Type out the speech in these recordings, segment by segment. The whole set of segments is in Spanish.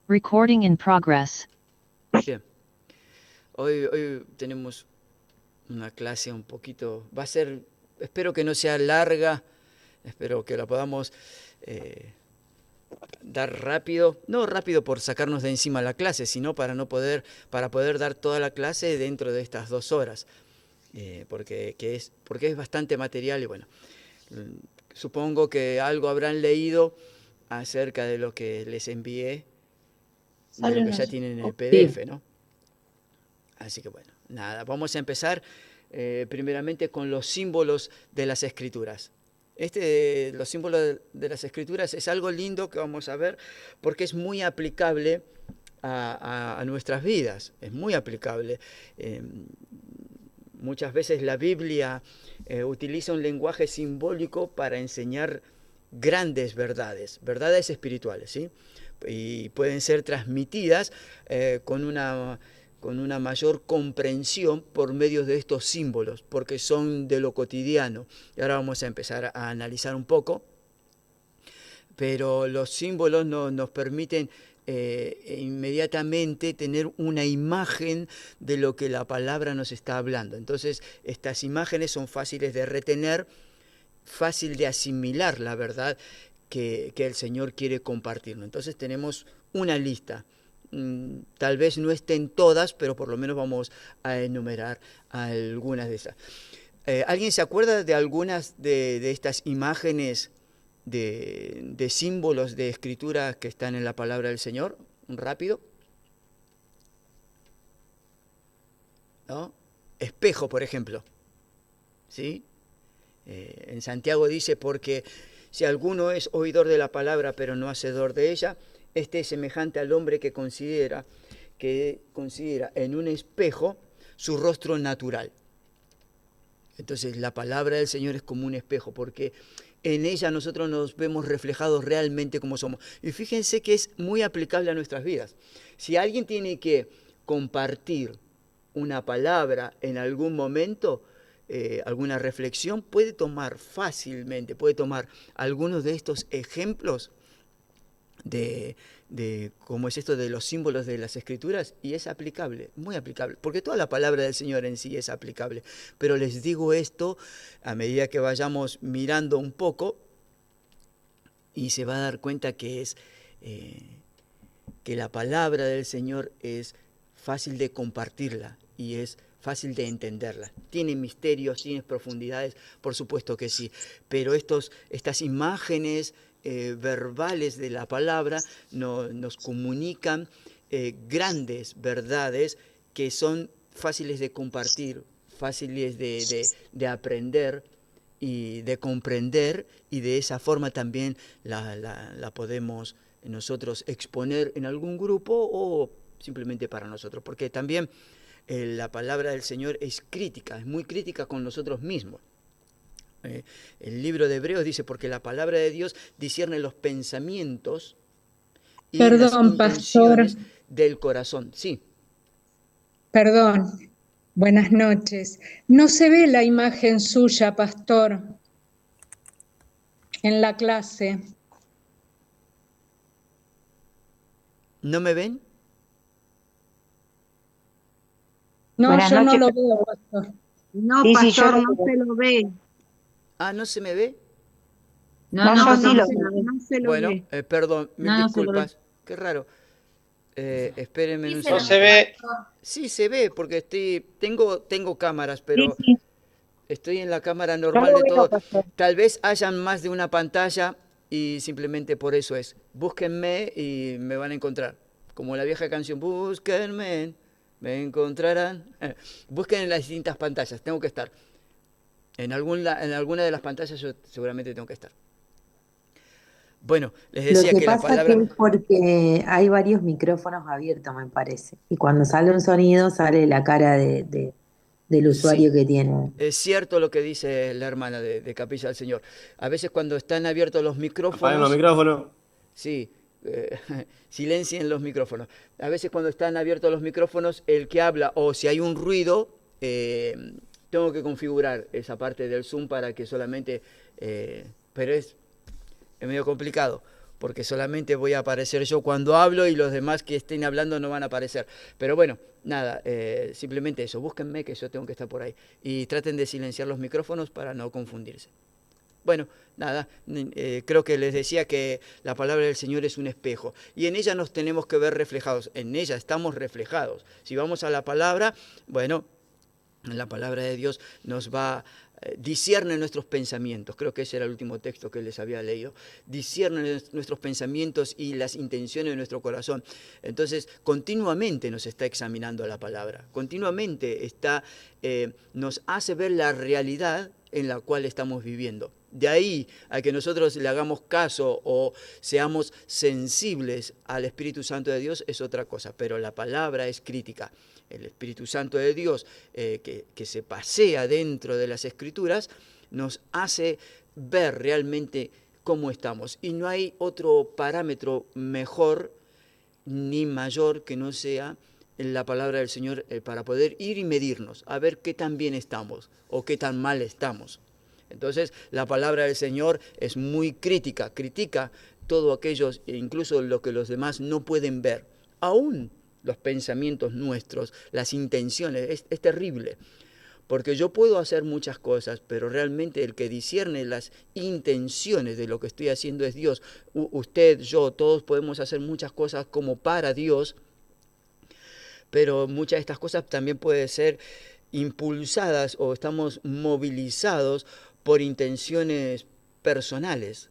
Recording in progress. Bien, hoy tenemos una clase un poquito, va a ser, espero que no sea larga, espero que la podamos dar rápido, no rápido por sacarnos de encima la clase, sino para poder dar toda la clase dentro de estas 2 horas, porque es bastante material y bueno, supongo que algo habrán leído acerca de lo que les envié, de lo que ya tienen en el PDF, ¿no? Así que bueno, nada, vamos a empezar primeramente con los símbolos de las escrituras. Los símbolos de las escrituras es algo lindo que vamos a ver porque es muy aplicable a nuestras vidas, es muy aplicable. Muchas veces la Biblia utiliza un lenguaje simbólico para enseñar grandes verdades, verdades espirituales, ¿sí? Y pueden ser transmitidas con una mayor comprensión por medio de estos símbolos, porque son de lo cotidiano. Y ahora vamos a empezar a analizar un poco, pero los símbolos nos permiten inmediatamente tener una imagen de lo que la palabra nos está hablando. Entonces, estas imágenes son fáciles de retener, fácil de asimilar la verdad que el Señor quiere compartirnos. Entonces tenemos una lista. Tal vez no estén todas, pero por lo menos vamos a enumerar algunas de esas. ¿Alguien se acuerda de algunas de estas imágenes de símbolos de escritura que están en la palabra del Señor? Rápido. ¿No? Espejo, por ejemplo. ¿Sí? En Santiago dice, porque si alguno es oidor de la palabra pero no hacedor de ella, este es semejante al hombre que considera en un espejo su rostro natural. Entonces la palabra del Señor es como un espejo, porque en ella nosotros nos vemos reflejados realmente como somos. Y fíjense que es muy aplicable a nuestras vidas. Si alguien tiene que compartir una palabra en algún momento, alguna reflexión, puede tomar algunos de estos ejemplos de cómo es esto de los símbolos de las escrituras, y es aplicable, muy aplicable, porque toda la palabra del Señor en sí es aplicable. Pero les digo esto a medida que vayamos mirando un poco y se va a dar cuenta que la palabra del Señor es fácil de compartirla y es fácil de entenderla. Tiene misterios, tiene profundidades, por supuesto que sí, pero estas imágenes verbales de la palabra nos comunican grandes verdades que son fáciles de compartir, fáciles de aprender y de comprender, y de esa forma también la podemos nosotros exponer en algún grupo o simplemente para nosotros, porque también la palabra del Señor es crítica, es muy crítica con nosotros mismos. El libro de Hebreos dice, porque la palabra de Dios discierne los pensamientos y las Perdón, pastor, intenciones del corazón. Sí. perdón. Buenas noches. No se ve la imagen suya, pastor, en la clase. ¿No me ven? No, Buenas yo no noches. lo veo, pastor. No, Sí, pastor, sí, yo lo no veo. se lo ve. Ah, ¿no se me ve? No, yo no, sí no lo se, veo. no se lo Bueno, ve. perdón, mil No, no se lo ve. disculpas. Qué raro. Espérenme un No segundo. se ve. Sí se ve, porque tengo cámaras, Sí, pero sí, estoy en la cámara yo normal lo de veo, todo. pastor. Tal vez hayan más de una pantalla y simplemente por eso es. Búsquenme y me van a encontrar. Como la vieja canción, búsquenme, me encontrarán. Busquen en las distintas pantallas, tengo que estar. En alguna de las pantallas yo seguramente tengo que estar. Bueno, les Lo decía que que la pasa que palabra... es porque hay varios micrófonos abiertos, me parece. Y cuando sale un sonido, sale la cara del Sí, usuario que tiene. es cierto lo que dice la hermana de Capilla del Señor. A veces cuando están abiertos los Apaguen los micrófonos, micrófonos. sí, silencien los micrófonos. A veces cuando están abiertos los micrófonos, el que habla o si hay un ruido, tengo que configurar esa parte del Zoom para que solamente... pero es medio complicado, porque solamente voy a aparecer yo cuando hablo y los demás que estén hablando no van a aparecer. Pero bueno, nada, simplemente eso, búsquenme que yo tengo que estar por ahí y traten de silenciar los micrófonos para no confundirse. Bueno, nada, creo que les decía que la palabra del Señor es un espejo y en ella nos tenemos que ver reflejados, en ella estamos reflejados. Si vamos a la palabra, bueno, la palabra de Dios nos va, discierne nuestros pensamientos, creo que ese era el último texto que les había leído, discierne nuestros pensamientos y las intenciones de nuestro corazón. Entonces, continuamente nos está examinando la palabra, continuamente nos hace ver la realidad en la cual estamos viviendo. De ahí a que nosotros le hagamos caso o seamos sensibles al Espíritu Santo de Dios es otra cosa, pero la palabra es crítica. El Espíritu Santo de Dios que se pasea dentro de las Escrituras nos hace ver realmente cómo estamos. Y no hay otro parámetro mejor ni mayor que no sea la palabra del Señor para poder ir y medirnos, a ver qué tan bien estamos o qué tan mal estamos. Entonces, la palabra del Señor es muy crítica, critica todo aquello, incluso lo que los demás no pueden ver, aún los pensamientos nuestros, las intenciones, es terrible. Porque yo puedo hacer muchas cosas, pero realmente el que discierne las intenciones de lo que estoy haciendo es Dios. Usted, yo, todos podemos hacer muchas cosas como para Dios, pero muchas de estas cosas también pueden ser impulsadas o estamos movilizados por intenciones personales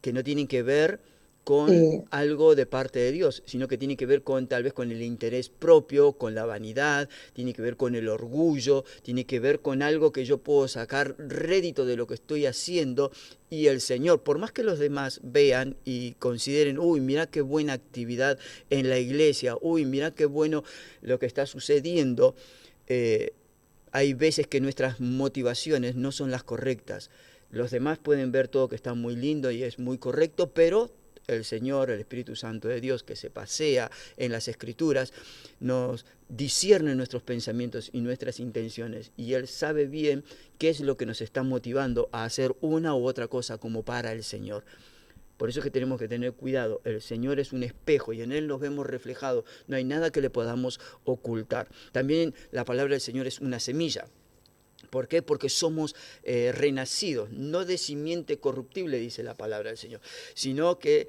que no tienen que ver con Eh, algo de parte de Dios, sino que tiene que ver con tal vez con el interés propio, con la vanidad, tiene que ver con el orgullo, tiene que ver con algo que yo puedo sacar rédito de lo que estoy haciendo y el Señor, por más que los demás vean y consideren, uy, mira qué buena actividad en la iglesia, uy, mira qué bueno lo que está sucediendo, hay veces que nuestras motivaciones no son las correctas. Los demás pueden ver todo que está muy lindo y es muy correcto, pero el Señor, el Espíritu Santo de Dios que se pasea en las Escrituras, nos discierne nuestros pensamientos y nuestras intenciones. Y Él sabe bien qué es lo que nos está motivando a hacer una u otra cosa como para el Señor. Por eso es que tenemos que tener cuidado. El Señor es un espejo y en Él nos vemos reflejados. No hay nada que le podamos ocultar. También la palabra del Señor es una semilla. ¿Por qué? Porque somos renacidos, no de simiente corruptible, dice la palabra del Señor, sino que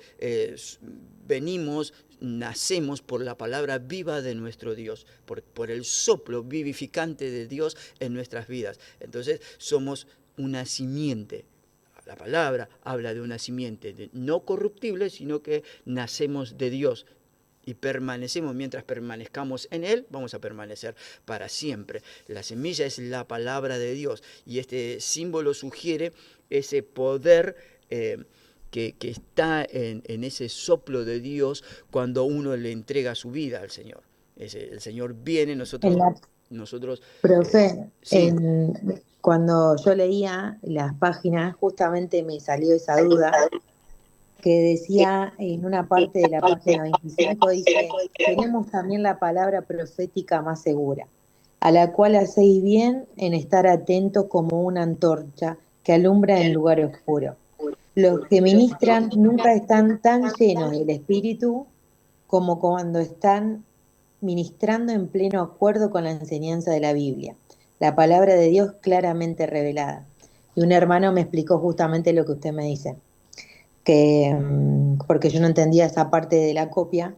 nacemos por la palabra viva de nuestro Dios, por el soplo vivificante de Dios en nuestras vidas. Entonces somos una simiente. La palabra habla de una simiente no corruptible, sino que nacemos de Dios. Y permanecemos, mientras permanezcamos en Él, vamos a permanecer para siempre. La semilla es la palabra de Dios y este símbolo sugiere ese poder que está en ese soplo de Dios cuando uno le entrega su vida al Señor. El Señor viene, en la, nosotros profe, sí, cuando yo leía las páginas, justamente me salió esa duda que decía en una parte de la página 25, dice, tenemos también la palabra profética más segura, a la cual hacéis bien en estar atentos como una antorcha que alumbra en lugar oscuro. Los que ministran nunca están tan llenos del Espíritu como cuando están ministrando en pleno acuerdo con la enseñanza de la Biblia, la palabra de Dios claramente revelada. Y un hermano me explicó justamente lo que usted me dice, que porque yo no entendía esa parte de la copia,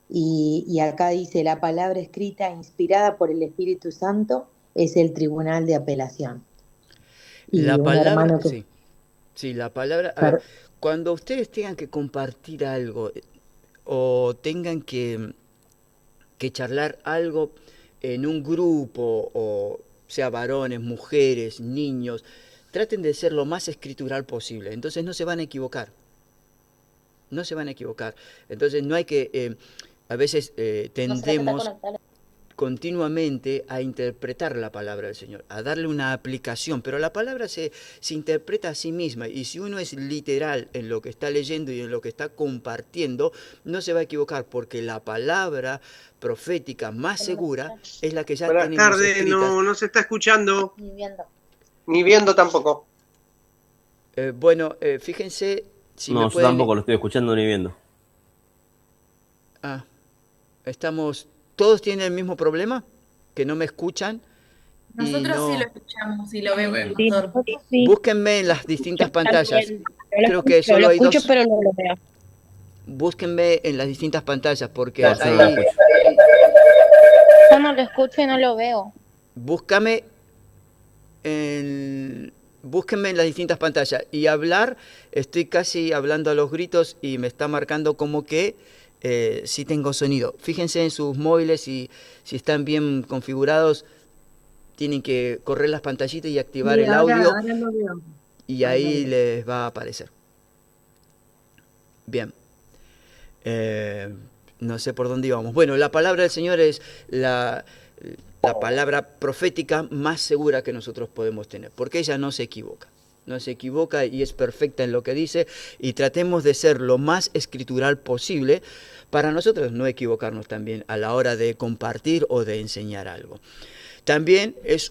y acá dice, la palabra escrita inspirada por el Espíritu Santo es el tribunal de apelación. la Y un palabra, hermano que... sí, sí, la palabra, a ver, cuando ustedes tengan que compartir algo o tengan que charlar algo en un grupo, o sea varones, mujeres, niños, traten de ser lo más escritural posible, entonces no se van a equivocar, no se van a equivocar. Entonces no hay que, a veces tendemos continuamente a interpretar la palabra del Señor, a darle una aplicación, pero la palabra se interpreta a sí misma y si uno es literal en lo que está leyendo y en lo que está compartiendo, no se va a equivocar porque la palabra profética más segura es la que ya Buenas tenemos tardes, escritas. no se está escuchando. Ni viendo tampoco. Bueno, fíjense Si me No, yo pueden... tampoco lo estoy escuchando ni viendo. Ah, estamos... ¿Todos tienen el mismo problema? ¿Que no me escuchan? Y Nosotros sí lo no... escuchamos y lo vemos, Sí, pastor. nosotros sí. Búsquenme en las Yo distintas pantallas. también. Yo Creo que lo solo hay escucho, dos. pero no lo veo. Búsquenme en las distintas pantallas porque No, yo no lo hay... escucho. Yo no lo escucho y no lo veo. Búscame búsquenme en las distintas pantallas y hablar, estoy casi hablando a los gritos y me está marcando como que sí tengo sonido. Fíjense en sus móviles y si están bien configurados, tienen que correr las pantallitas y activar Sí, el audio ahora lo veo. y Ahora lo ahí veo. les va a aparecer. Bien. No sé por dónde íbamos. Bueno, la palabra del Señor es la palabra profética más segura que nosotros podemos tener, porque ella no se equivoca. No se equivoca y es perfecta en lo que dice, y tratemos de ser lo más escritural posible para nosotros no equivocarnos también a la hora de compartir o de enseñar algo. También es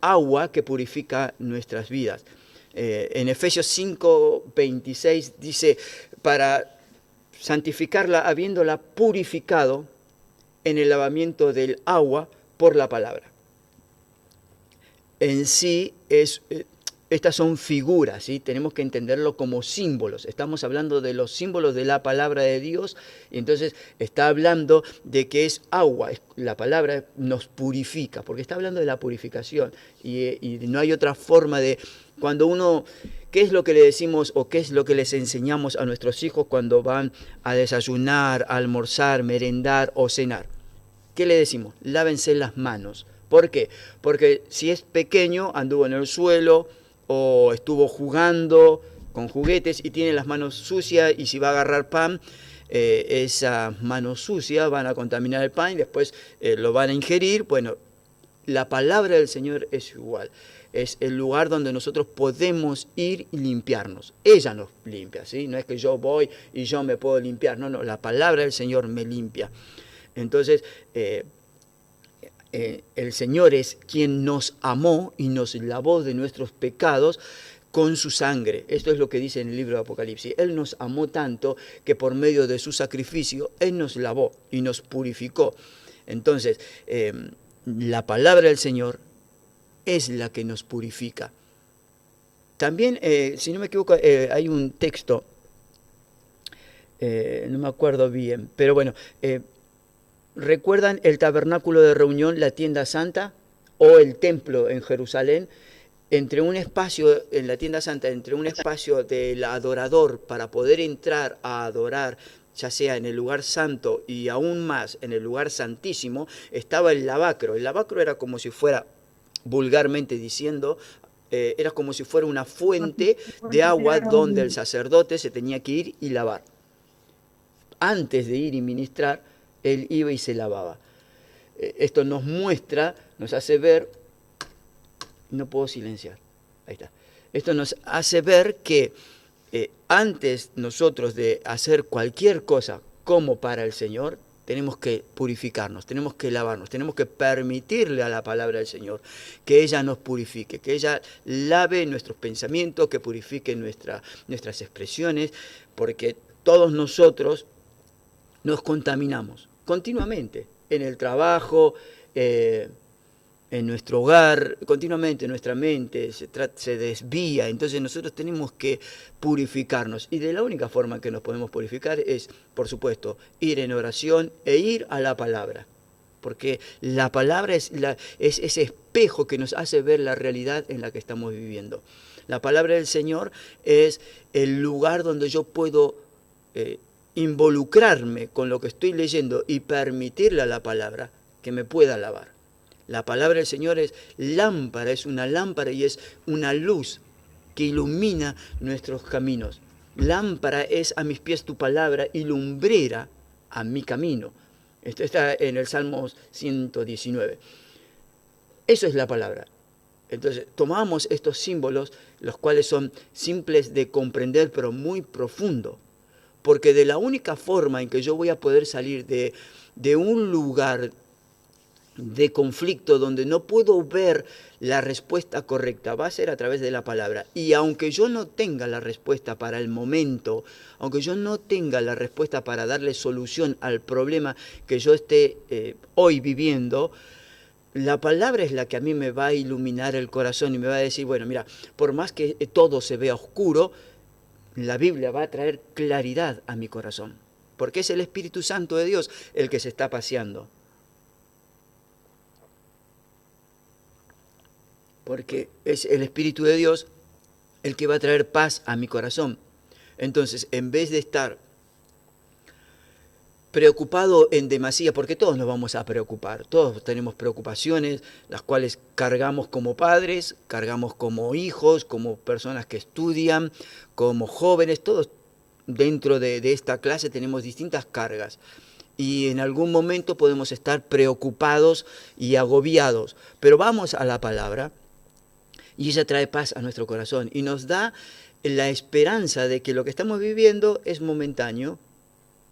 agua que purifica nuestras vidas. En Efesios 5:26 dice, para santificarla habiéndola purificado en el lavamiento del agua por la palabra. En sí, estas son figuras, ¿sí? Tenemos que entenderlo como símbolos. Estamos hablando de los símbolos de la palabra de Dios, y entonces está hablando de que es agua. La palabra nos purifica, porque está hablando de la purificación, y no hay otra forma de... Cuando uno... ¿Qué es lo que le decimos o qué es lo que les enseñamos a nuestros hijos cuando van a desayunar, a almorzar, merendar o cenar? ¿Qué le decimos? Lávense las manos. ¿Por qué? Porque si es pequeño, anduvo en el suelo o estuvo jugando con juguetes y tiene las manos sucias, y si va a agarrar pan, esas manos sucias van a contaminar el pan y después lo van a ingerir. Bueno, la palabra del Señor es igual. Es el lugar donde nosotros podemos ir y limpiarnos. Ella nos limpia, ¿sí? No es que yo voy y yo me puedo limpiar. No, la palabra del Señor me limpia. Entonces, el Señor es quien nos amó y nos lavó de nuestros pecados con su sangre. Esto es lo que dice en el libro de Apocalipsis. Él nos amó tanto que por medio de su sacrificio, Él nos lavó y nos purificó. Entonces, la palabra del Señor es la que nos purifica. También, si no me equivoco, hay un texto, no me acuerdo bien, pero bueno, ¿recuerdan el tabernáculo de reunión, la tienda santa o el templo en Jerusalén? Entre un espacio, en la tienda santa, entre un espacio del adorador para poder entrar a adorar, ya sea en el lugar santo y aún más en el lugar santísimo, estaba el lavacro. El lavacro era como si fuera, vulgarmente diciendo, era como si fuera una fuente de agua donde el sacerdote se tenía que ir y lavar. Antes de ir y ministrar, él iba y se lavaba. Esto nos muestra, nos hace ver, no puedo silenciar, ahí está. Esto nos hace ver que antes nosotros de hacer cualquier cosa como para el Señor, tenemos que purificarnos, tenemos que lavarnos, tenemos que permitirle a la palabra del Señor que ella nos purifique, que ella lave nuestros pensamientos, que purifique nuestras expresiones, porque todos nosotros nos contaminamos continuamente, en el trabajo, en nuestro hogar, continuamente nuestra mente se desvía. Entonces nosotros tenemos que purificarnos, y de la única forma que nos podemos purificar es, por supuesto, ir en oración e ir a la palabra, porque la palabra es ese espejo que nos hace ver la realidad en la que estamos viviendo. La palabra del Señor es el lugar donde yo puedo involucrarme con lo que estoy leyendo y permitirle a la palabra que me pueda lavar. La palabra del Señor es lámpara, es una lámpara y es una luz que ilumina nuestros caminos. Lámpara es a mis pies tu palabra y lumbrera a mi camino. Esto está en el Salmo 119. Eso es la palabra. Entonces, tomamos estos símbolos, los cuales son simples de comprender, pero muy profundo. Porque de la única forma en que yo voy a poder salir de un lugar de conflicto, donde no puedo ver la respuesta correcta, va a ser a través de la palabra. Y aunque yo no tenga la respuesta para el momento, aunque yo no tenga la respuesta para darle solución al problema que yo esté hoy viviendo, la palabra es la que a mí me va a iluminar el corazón y me va a decir, bueno, mira, por más que todo se vea oscuro, la Biblia va a traer claridad a mi corazón, porque es el Espíritu Santo de Dios el que se está paseando. Porque es el Espíritu de Dios el que va a traer paz a mi corazón. Entonces, en vez de estar preocupado en demasía, porque todos nos vamos a preocupar, todos tenemos preocupaciones, las cuales cargamos como padres, cargamos como hijos, como personas que estudian, como jóvenes, todos dentro de esta clase tenemos distintas cargas. Y en algún momento podemos estar preocupados y agobiados, pero vamos a la palabra, y ella trae paz a nuestro corazón y nos da la esperanza de que lo que estamos viviendo es momentáneo,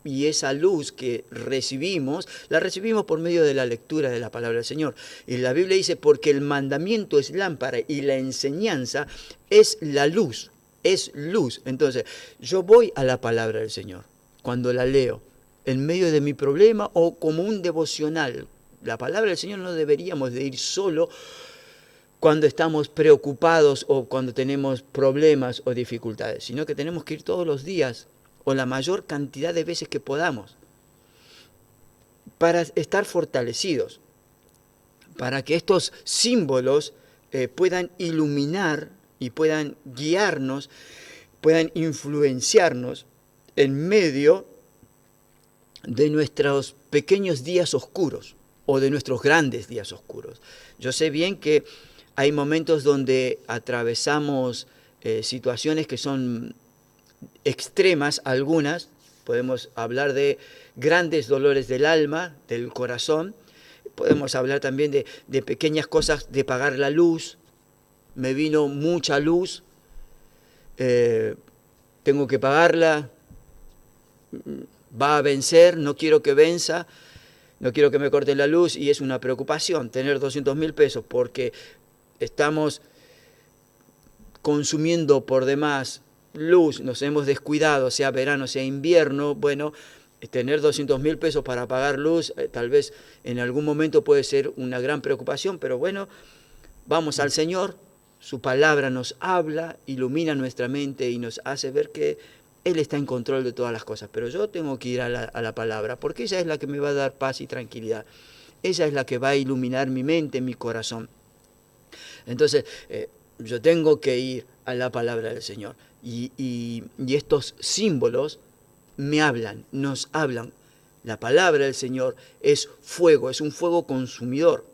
y esa luz que recibimos, la recibimos por medio de la lectura de la palabra del Señor. Y la Biblia dice, porque el mandamiento es lámpara y la enseñanza es la luz, es luz. Entonces, yo voy a la palabra del Señor cuando la leo, en medio de mi problema o como un devocional. La palabra del Señor no deberíamos de ir solo cuando estamos preocupados o cuando tenemos problemas o dificultades, sino que tenemos que ir todos los días o la mayor cantidad de veces que podamos para estar fortalecidos, para que estos símbolos puedan iluminar y puedan guiarnos, puedan influenciarnos en medio de nuestros pequeños días oscuros o de nuestros grandes días oscuros. Yo sé bien que hay momentos donde atravesamos situaciones que son extremas, algunas, podemos hablar de grandes dolores del alma, del corazón, podemos hablar también de pequeñas cosas, de pagar la luz, me vino mucha luz, tengo que pagarla, va a vencer, no quiero que venza, no quiero que me corten la luz, y es una preocupación tener 200.000 pesos porque estamos consumiendo por demás luz, nos hemos descuidado, sea verano, sea invierno. Bueno, tener 200.000 pesos para pagar luz, tal vez en algún momento puede ser una gran preocupación, pero bueno, vamos al Señor, su palabra nos habla, ilumina nuestra mente y nos hace ver que Él está en control de todas las cosas, pero yo tengo que ir a la palabra, porque ella es la que me va a dar paz y tranquilidad, ella es la que va a iluminar mi mente, mi corazón. Entonces, yo tengo que ir a la palabra del Señor. Y estos símbolos me hablan, nos hablan. La palabra del Señor es fuego, es un fuego consumidor.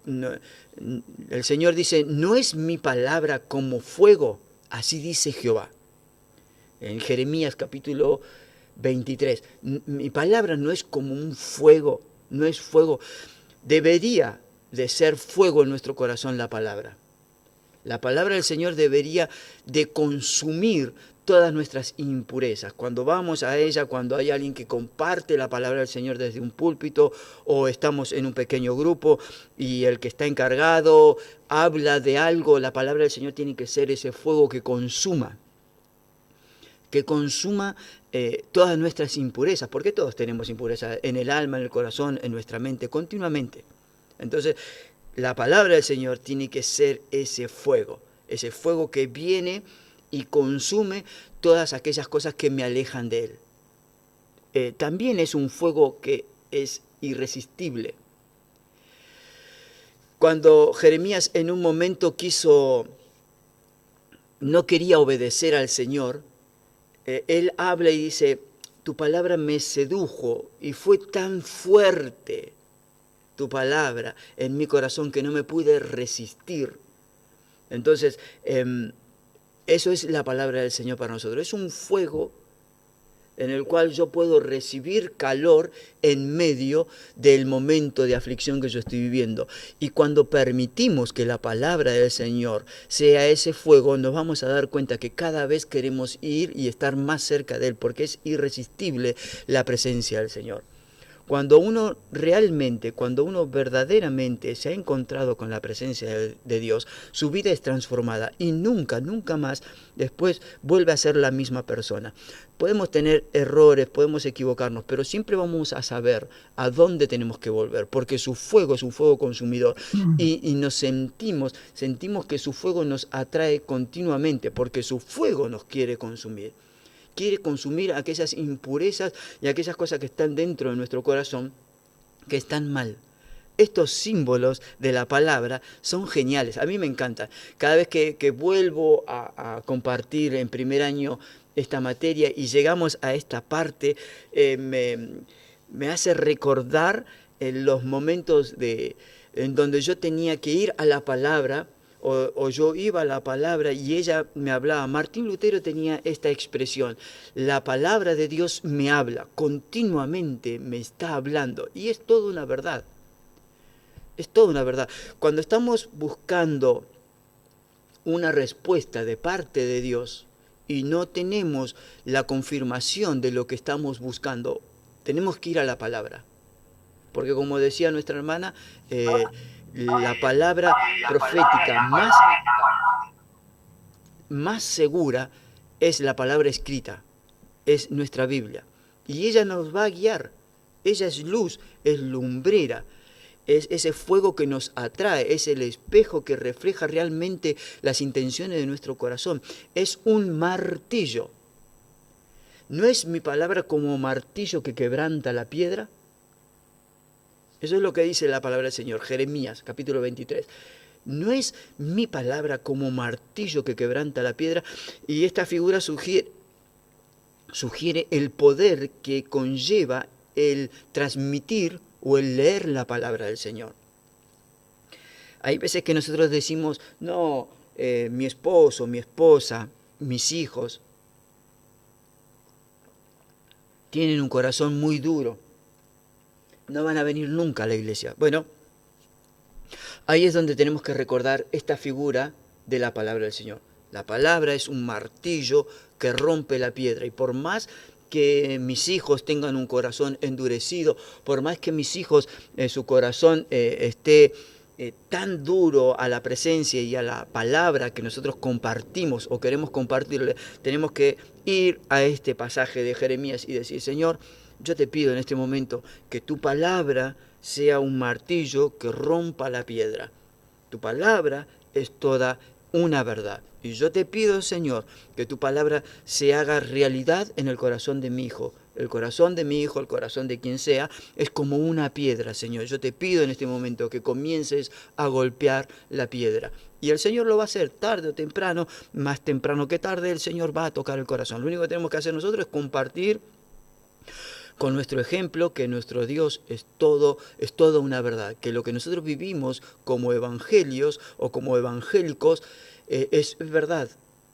El Señor dice, no es mi palabra como fuego, así dice Jehová. En Jeremías capítulo 23, mi palabra no es como un fuego, no es fuego. Debería de ser fuego en nuestro corazón la palabra. La palabra del Señor debería de consumir todas nuestras impurezas. Cuando vamos a ella, cuando hay alguien que comparte la palabra del Señor desde un púlpito o estamos en un pequeño grupo y el que está encargado habla de algo, la palabra del Señor tiene que ser ese fuego que consuma todas nuestras impurezas, porque todos tenemos impurezas en el alma, en el corazón, en nuestra mente, continuamente. Entonces, la palabra del Señor tiene que ser ese fuego que viene y consume todas aquellas cosas que me alejan de Él. También es un fuego que es irresistible. Cuando Jeremías en un momento no quería obedecer al Señor, él habla y dice, tu palabra me sedujo y fue tan fuerte tu palabra en mi corazón que no me pude resistir. Entonces, eso es la palabra del Señor para nosotros. Es un fuego en el cual yo puedo recibir calor en medio del momento de aflicción que yo estoy viviendo. Y cuando permitimos que la palabra del Señor sea ese fuego, nos vamos a dar cuenta que cada vez queremos ir y estar más cerca de Él, porque es irresistible la presencia del Señor. Cuando uno realmente, cuando uno verdaderamente se ha encontrado con la presencia de Dios, su vida es transformada y nunca, nunca más después vuelve a ser la misma persona. Podemos tener errores, podemos equivocarnos, pero siempre vamos a saber a dónde tenemos que volver, porque su fuego es un fuego consumidor y nos sentimos que su fuego nos atrae continuamente, porque su fuego nos quiere consumir. Quiere consumir aquellas impurezas y aquellas cosas que están dentro de nuestro corazón que están mal. Estos símbolos de la palabra son geniales, a mí me encantan. Cada vez que vuelvo a compartir en primer año esta materia y llegamos a esta parte, me hace recordar los momentos en donde yo tenía que ir a la palabra, o yo iba a la palabra y ella me hablaba. Martín Lutero tenía esta expresión: la palabra de Dios me habla, continuamente me está hablando, y es toda una verdad. Es toda una verdad. Cuando estamos buscando una respuesta de parte de Dios y no tenemos la confirmación de lo que estamos buscando, tenemos que ir a la palabra. Porque como decía nuestra hermana, la palabra profética más segura es la palabra escrita, es nuestra Biblia. Y ella nos va a guiar. Ella es luz, es lumbrera, es ese fuego que nos atrae, es el espejo que refleja realmente las intenciones de nuestro corazón. Es un martillo. ¿No es mi palabra como martillo que quebranta la piedra? Eso es lo que dice la palabra del Señor, Jeremías, capítulo 23. ¿No es mi palabra como martillo que quebranta la piedra? Y esta figura sugiere el poder que conlleva el transmitir o el leer la palabra del Señor. Hay veces que nosotros decimos, no, mi esposo, mi esposa, mis hijos tienen un corazón muy duro, no van a venir nunca a la iglesia. Bueno, ahí es donde tenemos que recordar esta figura de la palabra del Señor. La palabra es un martillo que rompe la piedra, y por más que mis hijos tengan un corazón endurecido, por más que mis hijos, su corazón esté tan duro a la presencia y a la palabra que nosotros compartimos o queremos compartirle, tenemos que ir a este pasaje de Jeremías y decir: Señor, yo te pido en este momento que tu palabra sea un martillo que rompa la piedra. Tu palabra es toda una verdad. Y yo te pido, Señor, que tu palabra se haga realidad en el corazón de mi hijo. El corazón de mi hijo, el corazón de quien sea, es como una piedra, Señor. Yo te pido en este momento que comiences a golpear la piedra. Y el Señor lo va a hacer tarde o temprano, más temprano que tarde, el Señor va a tocar el corazón. Lo único que tenemos que hacer nosotros es compartir con nuestro ejemplo que nuestro Dios es toda una verdad, que lo que nosotros vivimos como evangelios o como evangélicos es verdad,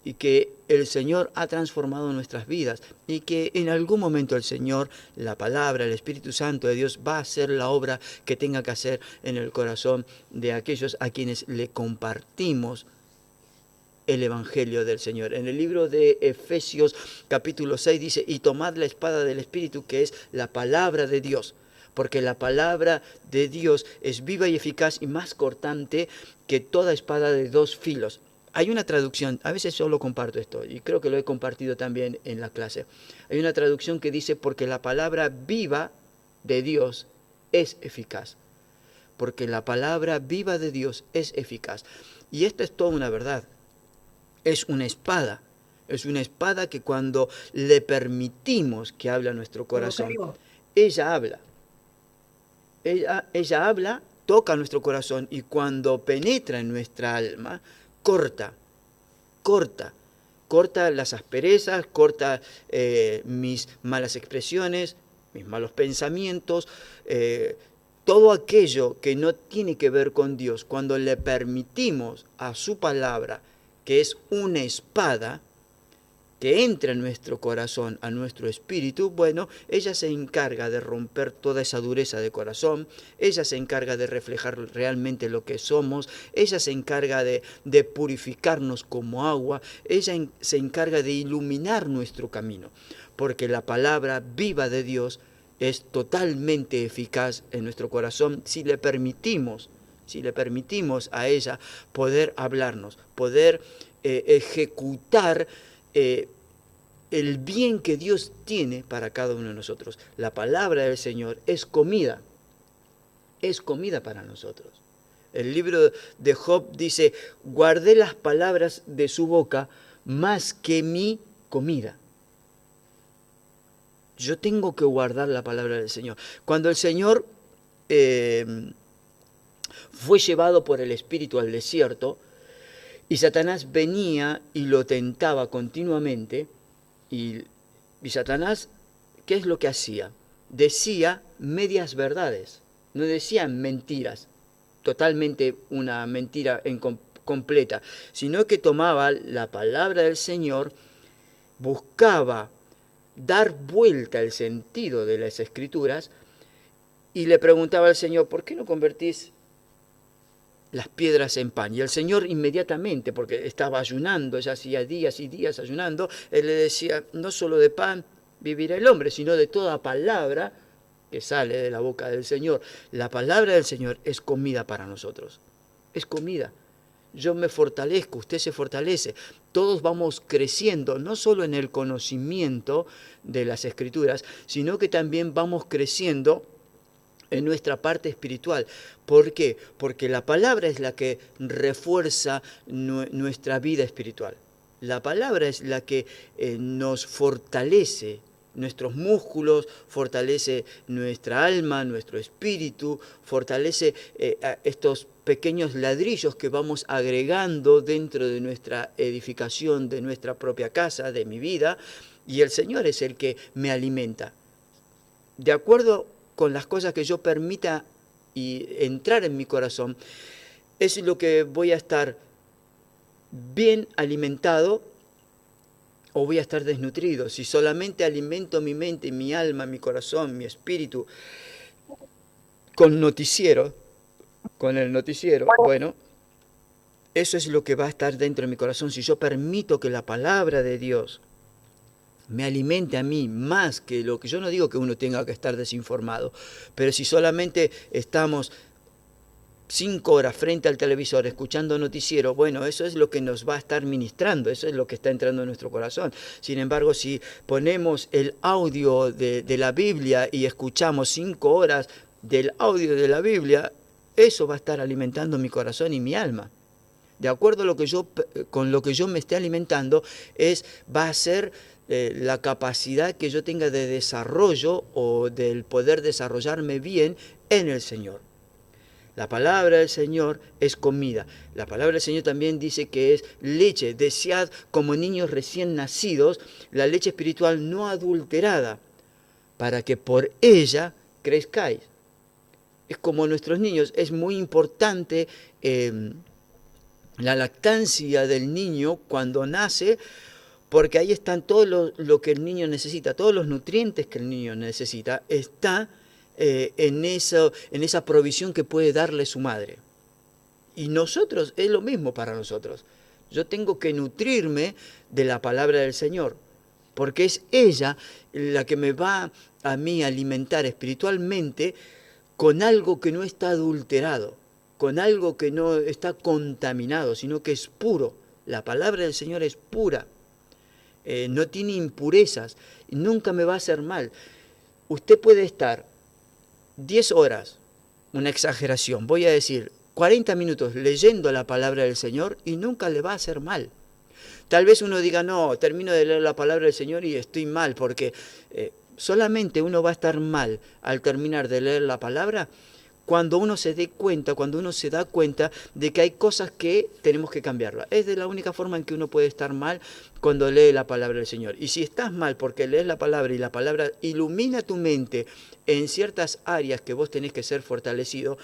y que el Señor ha transformado nuestras vidas, y que en algún momento el Señor, la palabra, el Espíritu Santo de Dios va a hacer la obra que tenga que hacer en el corazón de aquellos a quienes le compartimos el Evangelio del Señor. En el libro de Efesios capítulo 6 dice: y tomad la espada del Espíritu, que es la palabra de Dios, porque la palabra de Dios es viva y eficaz y más cortante que toda espada de dos filos. Hay una traducción, a veces yo lo comparto esto, y creo que lo he compartido también en la clase. Hay una traducción que dice: porque la palabra viva de Dios es eficaz. Porque la palabra viva de Dios es eficaz. Y esto es toda una verdad. Es una espada que cuando le permitimos que hable a nuestro corazón, ella habla. Ella habla, toca nuestro corazón, y cuando penetra en nuestra alma, corta las asperezas, corta mis malas expresiones, mis malos pensamientos, todo aquello que no tiene que ver con Dios. Cuando le permitimos a su palabra, que es una espada, que entra en nuestro corazón, a nuestro espíritu, bueno, ella se encarga de romper toda esa dureza de corazón, ella se encarga de reflejar realmente lo que somos, ella se encarga de purificarnos como agua, ella se encarga de iluminar nuestro camino, porque la palabra viva de Dios es totalmente eficaz en nuestro corazón si le permitimos a ella poder hablarnos, poder ejecutar el bien que Dios tiene para cada uno de nosotros. La palabra del Señor es comida para nosotros. El libro de Job dice, guardé las palabras de su boca más que mi comida. Yo tengo que guardar la palabra del Señor. Cuando el Señor fue llevado por el Espíritu al desierto y Satanás venía y lo tentaba continuamente, y Satanás, ¿qué es lo que hacía? Decía medias verdades, no decía mentiras, totalmente una mentira completa, sino que tomaba la palabra del Señor, buscaba dar vuelta al sentido de las Escrituras y le preguntaba al Señor, ¿por qué no convertís las piedras en pan? Y el Señor inmediatamente, porque estaba ayunando, ya hacía días y días ayunando, Él le decía, no solo de pan vivirá el hombre, sino de toda palabra que sale de la boca del Señor. La palabra del Señor es comida para nosotros, es comida. Yo me fortalezco, usted se fortalece, todos vamos creciendo, no solo en el conocimiento de las Escrituras, sino que también vamos creciendo en nuestra parte espiritual. ¿Por qué? Porque la palabra es la que refuerza nuestra vida espiritual. La palabra es la que nos fortalece nuestros músculos, fortalece nuestra alma, nuestro espíritu, fortalece estos pequeños ladrillos que vamos agregando dentro de nuestra edificación, de nuestra propia casa, de mi vida, y el Señor es el que me alimenta. De acuerdo con las cosas que yo permita y entrar en mi corazón, es lo que voy a estar bien alimentado o voy a estar desnutrido. Si solamente alimento mi mente, mi alma, mi corazón, mi espíritu con el noticiero, bueno, eso es lo que va a estar dentro de mi corazón. Si yo permito que la palabra de Dios me alimente a mí más que lo que yo no digo que uno tenga que estar desinformado, pero si solamente estamos 5 horas frente al televisor escuchando noticiero, bueno, eso es lo que nos va a estar ministrando, eso es lo que está entrando en nuestro corazón. Sin embargo, si ponemos el audio de la Biblia y escuchamos 5 horas del audio de la Biblia, eso va a estar alimentando mi corazón y mi alma. De acuerdo a con lo que yo me esté alimentando, va a ser la capacidad que yo tenga de desarrollo o del poder desarrollarme bien en el Señor. La palabra del Señor es comida. La palabra del Señor también dice que es leche. Desead como niños recién nacidos la leche espiritual no adulterada, para que por ella crezcáis. Es como nuestros niños. Es muy importante la lactancia del niño cuando nace, porque ahí están todo lo que el niño necesita, todos los nutrientes que el niño necesita, está en esa provisión que puede darle su madre. Y nosotros, es lo mismo para nosotros. Yo tengo que nutrirme de la palabra del Señor, porque es ella la que me va a mí alimentar espiritualmente con algo que no está adulterado, con algo que no está contaminado, sino que es puro. La palabra del Señor es pura, no tiene impurezas, y nunca me va a hacer mal. Usted puede estar 10 horas, una exageración, voy a decir 40 minutos leyendo la palabra del Señor y nunca le va a hacer mal. Tal vez uno diga, no, termino de leer la palabra del Señor y estoy mal, porque solamente uno va a estar mal al terminar de leer la palabra cuando uno se dé cuenta, cuando uno se da cuenta de que hay cosas que tenemos que cambiarlas. Es de la única forma en que uno puede estar mal cuando lee la palabra del Señor. Y si estás mal porque lees la palabra y la palabra ilumina tu mente en ciertas áreas que vos tenés que ser fortalecido,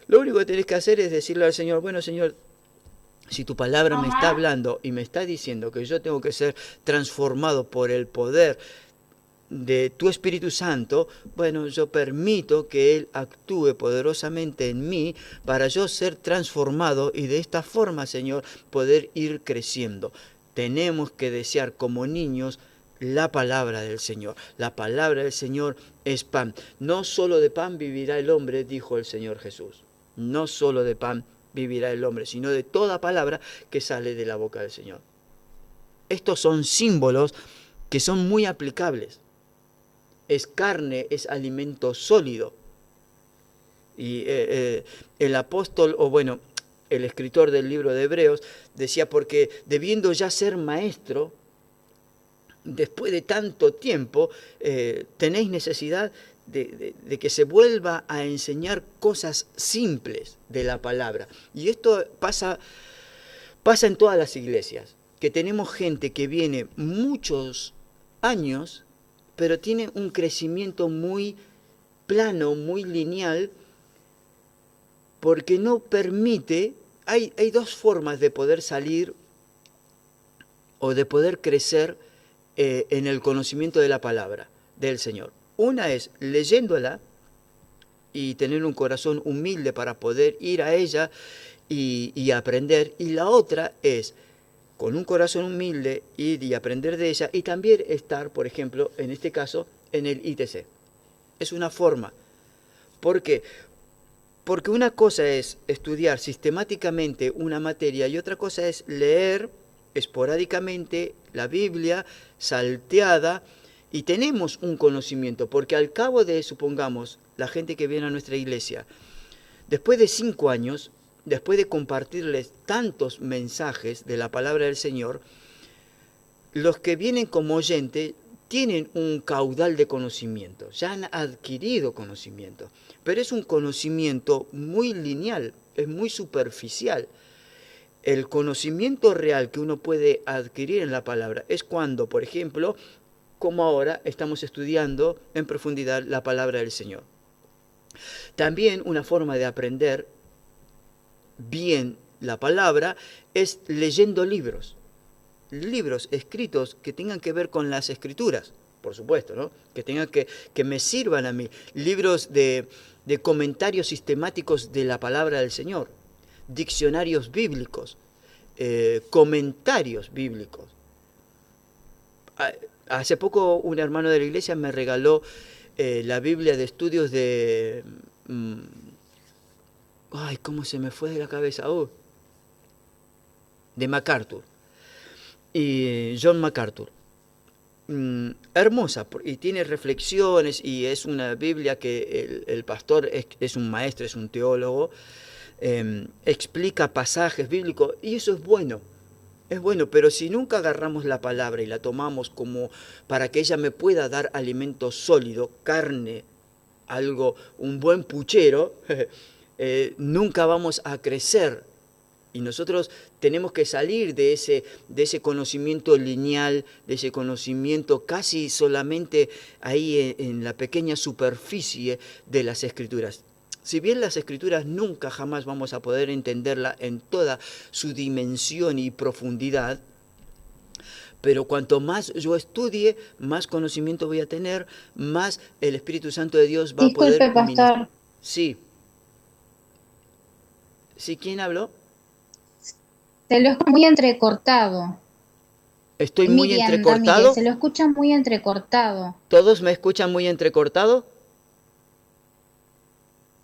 lo único que tenés que hacer es decirle al Señor, bueno, Señor, si tu palabra me está hablando y me está diciendo que yo tengo que ser transformado por el poder de tu Espíritu Santo, bueno, yo permito que Él actúe poderosamente en mí para yo ser transformado y de esta forma, Señor, poder ir creciendo. Tenemos que desear como niños la palabra del Señor. La palabra del Señor es pan. No solo de pan vivirá el hombre, dijo el Señor Jesús. No solo de pan vivirá el hombre, sino de toda palabra que sale de la boca del Señor. Estos son símbolos que son muy aplicables. Es carne, es alimento sólido. Y el apóstol, o bueno, el escritor del libro de Hebreos, decía, porque debiendo ya ser maestro, después de tanto tiempo, tenéis necesidad de que se vuelva a enseñar cosas simples de la palabra. Y esto pasa en todas las iglesias, que tenemos gente que viene muchos años, pero tiene un crecimiento muy plano, muy lineal, porque no permite, hay dos formas de poder salir o de poder crecer en el conocimiento de la palabra del Señor. Una es leyéndola y tener un corazón humilde para poder ir a ella y aprender. Y la otra es, con un corazón humilde, ir y aprender de ella y también estar, por ejemplo, en este caso, en el ITC. Es una forma. ¿Por qué? Porque una cosa es estudiar sistemáticamente una materia y otra cosa es leer esporádicamente la Biblia, salteada, y tenemos un conocimiento, porque al cabo de, supongamos, la gente que viene a nuestra iglesia, después de 5 años, después de compartirles tantos mensajes de la palabra del Señor, los que vienen como oyente tienen un caudal de conocimiento, ya han adquirido conocimiento, pero es un conocimiento muy lineal, es muy superficial. El conocimiento real que uno puede adquirir en la palabra es cuando, por ejemplo, como ahora estamos estudiando en profundidad la palabra del Señor. También una forma de aprender bien la palabra es leyendo libros escritos que tengan que ver con las escrituras, por supuesto, ¿no? Que tengan que me sirvan a mí, libros de comentarios sistemáticos de la palabra del Señor, diccionarios bíblicos, comentarios bíblicos. Hace poco un hermano de la iglesia me regaló la Biblia de estudios de... ¿cómo se me fue de la cabeza? De MacArthur. Y John MacArthur. Hermosa, y tiene reflexiones, y es una Biblia que el pastor es un maestro, es un teólogo, explica pasajes bíblicos, y eso es bueno, pero si nunca agarramos la palabra y la tomamos como para que ella me pueda dar alimento sólido, carne, un buen puchero, nunca vamos a crecer. Y nosotros tenemos que salir de ese conocimiento lineal, de ese conocimiento casi solamente ahí en la pequeña superficie de las Escrituras. Si bien las Escrituras nunca jamás vamos a poder entenderla en toda su dimensión y profundidad, pero cuanto más yo estudie, más conocimiento voy a tener, más el Espíritu Santo de Dios va a poder... Disculpe, pastor. Sí. ¿Sí? ¿Quién habló? Se lo escucha muy entrecortado. ¿Estoy muy Miriam entrecortado? Ramírez, se lo escucha muy entrecortado. ¿Todos me escuchan muy entrecortado?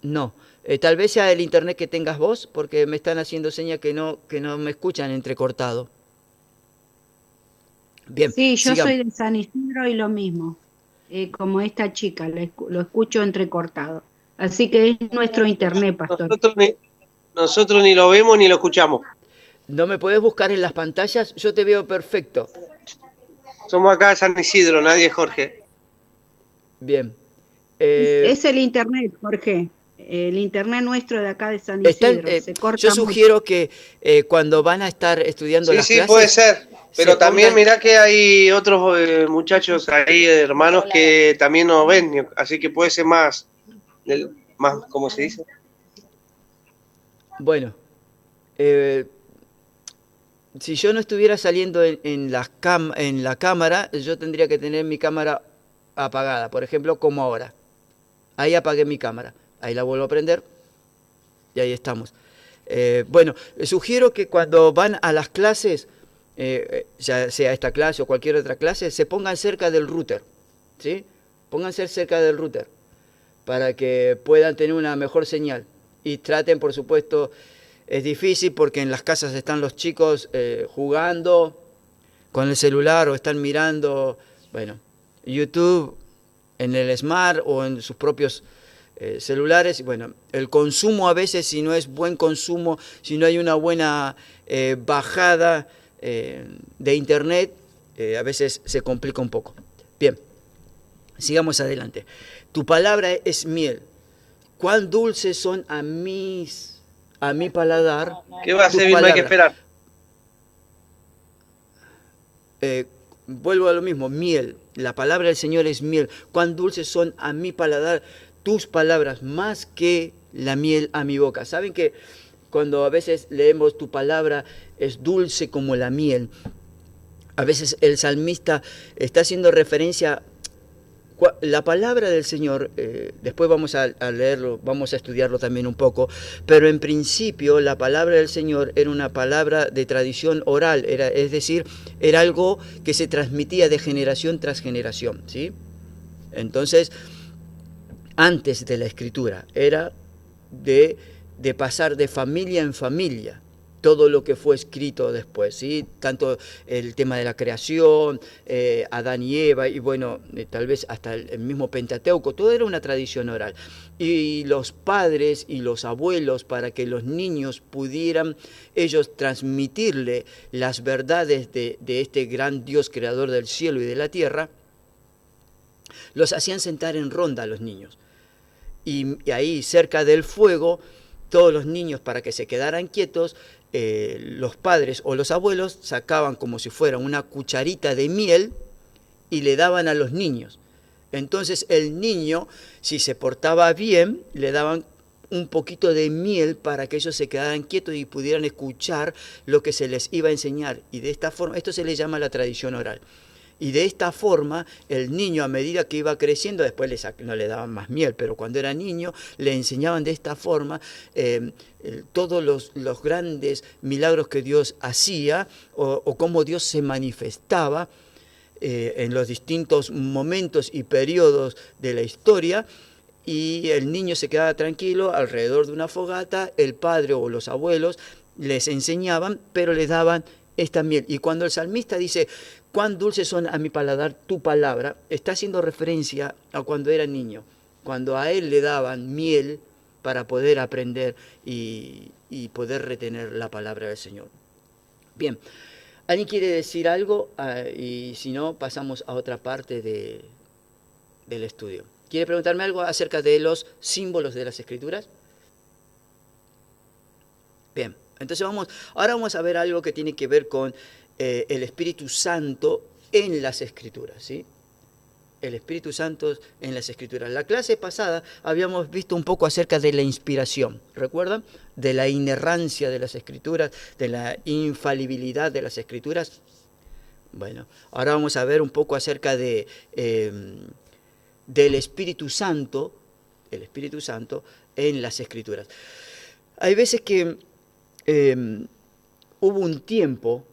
No. Tal vez sea el internet que tengas vos, porque me están haciendo señas que no me escuchan entrecortado. Bien. Sí, yo sigamos. soy de San Isidro y lo mismo. Como esta chica, lo escucho entrecortado. Así que es nuestro internet, pastor. Nosotros ni lo vemos ni lo escuchamos. ¿No me podés buscar en las pantallas? Yo te veo perfecto. Somos acá de San Isidro, nadie es Jorge. Bien. Es el internet, Jorge. El internet nuestro de acá de San Isidro. Se corta yo sugiero mucho. Que cuando van a estar estudiando las clases... Sí, puede ser. Pero también mirá que hay otros muchachos ahí, hermanos, que también nos ven. Así que puede ser más ¿cómo se dice? Bueno. Si yo no estuviera saliendo en la cámara, yo tendría que tener mi cámara apagada, por ejemplo, como ahora. Ahí apagué mi cámara, ahí la vuelvo a prender y ahí estamos. Bueno, sugiero que cuando van a las clases, ya sea esta clase o cualquier otra clase, se pongan cerca del router, ¿sí? Pónganse cerca del router para que puedan tener una mejor señal. Y traten, por supuesto, es difícil porque en las casas están los chicos jugando con el celular o están mirando, bueno, YouTube en el Smart o en sus propios celulares. Bueno, el consumo a veces, si no es buen consumo, si no hay una buena bajada de internet, a veces se complica un poco. Bien, sigamos adelante. Tu palabra es miel. Cuán dulces son a mi paladar. ¿Qué va a hacer? No hay que esperar. Vuelvo a lo mismo, miel. La palabra del Señor es miel. Cuán dulces son a mi paladar tus palabras, más que la miel a mi boca. ¿Saben que cuando a veces leemos tu palabra es dulce como la miel? A veces el salmista está haciendo referencia. La palabra del Señor, después vamos a leerlo, vamos a estudiarlo también un poco, pero en principio la palabra del Señor era una palabra de tradición oral, es decir, era algo que se transmitía de generación tras generación, ¿sí? Entonces, antes de la Escritura, era de pasar de familia en familia todo lo que fue escrito después, ¿sí? Tanto el tema de la creación, Adán y Eva, y bueno, tal vez hasta el mismo Pentateuco, todo era una tradición oral. Y los padres y los abuelos, para que los niños pudieran ellos transmitirle las verdades de este gran Dios creador del cielo y de la tierra, los hacían sentar en ronda a los niños. Y ahí, cerca del fuego, todos los niños, para que se quedaran quietos, los padres o los abuelos sacaban como si fuera una cucharita de miel y le daban a los niños. Entonces el niño, si se portaba bien, le daban un poquito de miel para que ellos se quedaran quietos y pudieran escuchar lo que se les iba a enseñar. Y de esta forma, esto se le llama la tradición oral. Y de esta forma, el niño, a medida que iba creciendo, después no le daban más miel, pero cuando era niño, le enseñaban de esta forma todos los grandes milagros que Dios hacía o cómo Dios se manifestaba en los distintos momentos y periodos de la historia. Y el niño se quedaba tranquilo alrededor de una fogata, el padre o los abuelos les enseñaban, pero les daban esta miel. Y cuando el salmista dice, cuán dulces son a mi paladar tu palabra, está haciendo referencia a cuando era niño, cuando a él le daban miel para poder aprender y poder retener la palabra del Señor. Bien, ¿alguien quiere decir algo? Y si no, pasamos a otra parte del estudio. ¿Quiere preguntarme algo acerca de los símbolos de las Escrituras? Bien, entonces ahora vamos a ver algo que tiene que ver con el Espíritu Santo en las Escrituras, ¿sí? El Espíritu Santo en las Escrituras. La clase pasada habíamos visto un poco acerca de la inspiración, ¿recuerdan? De la inerrancia de las Escrituras, de la infalibilidad de las Escrituras. Bueno, ahora vamos a ver un poco acerca del Espíritu Santo, el Espíritu Santo en las Escrituras. Hay veces que hubo un tiempo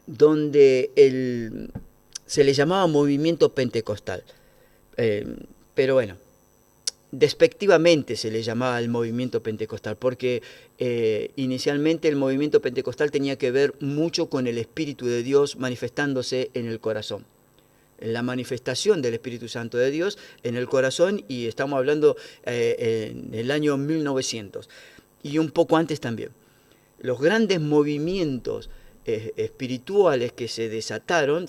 donde se le llamaba movimiento pentecostal, pero bueno, despectivamente se le llamaba el movimiento pentecostal, porque inicialmente el movimiento pentecostal tenía que ver mucho con el Espíritu de Dios manifestándose en el corazón, la manifestación del Espíritu Santo de Dios en el corazón, y estamos hablando en el año 1900 y un poco antes también. Los grandes movimientos espirituales que se desataron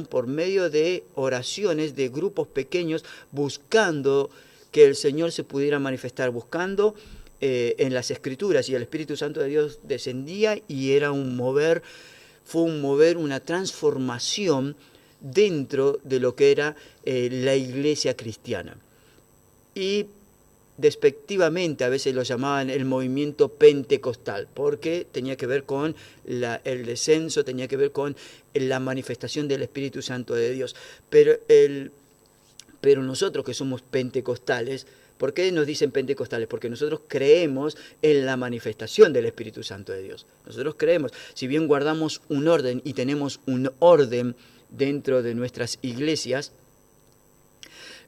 por medio de oraciones de grupos pequeños, buscando que el Señor se pudiera manifestar, buscando en las Escrituras, y el Espíritu Santo de Dios descendía y era fue un mover, una transformación dentro de lo que era la iglesia cristiana. Y despectivamente a veces lo llamaban el movimiento pentecostal, porque tenía que ver con el descenso, tenía que ver con la manifestación del Espíritu Santo de Dios. Pero nosotros que somos pentecostales, ¿Por qué nos dicen pentecostales? Porque nosotros creemos en la manifestación del Espíritu Santo de Dios. Nosotros creemos, si bien guardamos un orden y tenemos un orden dentro de nuestras iglesias,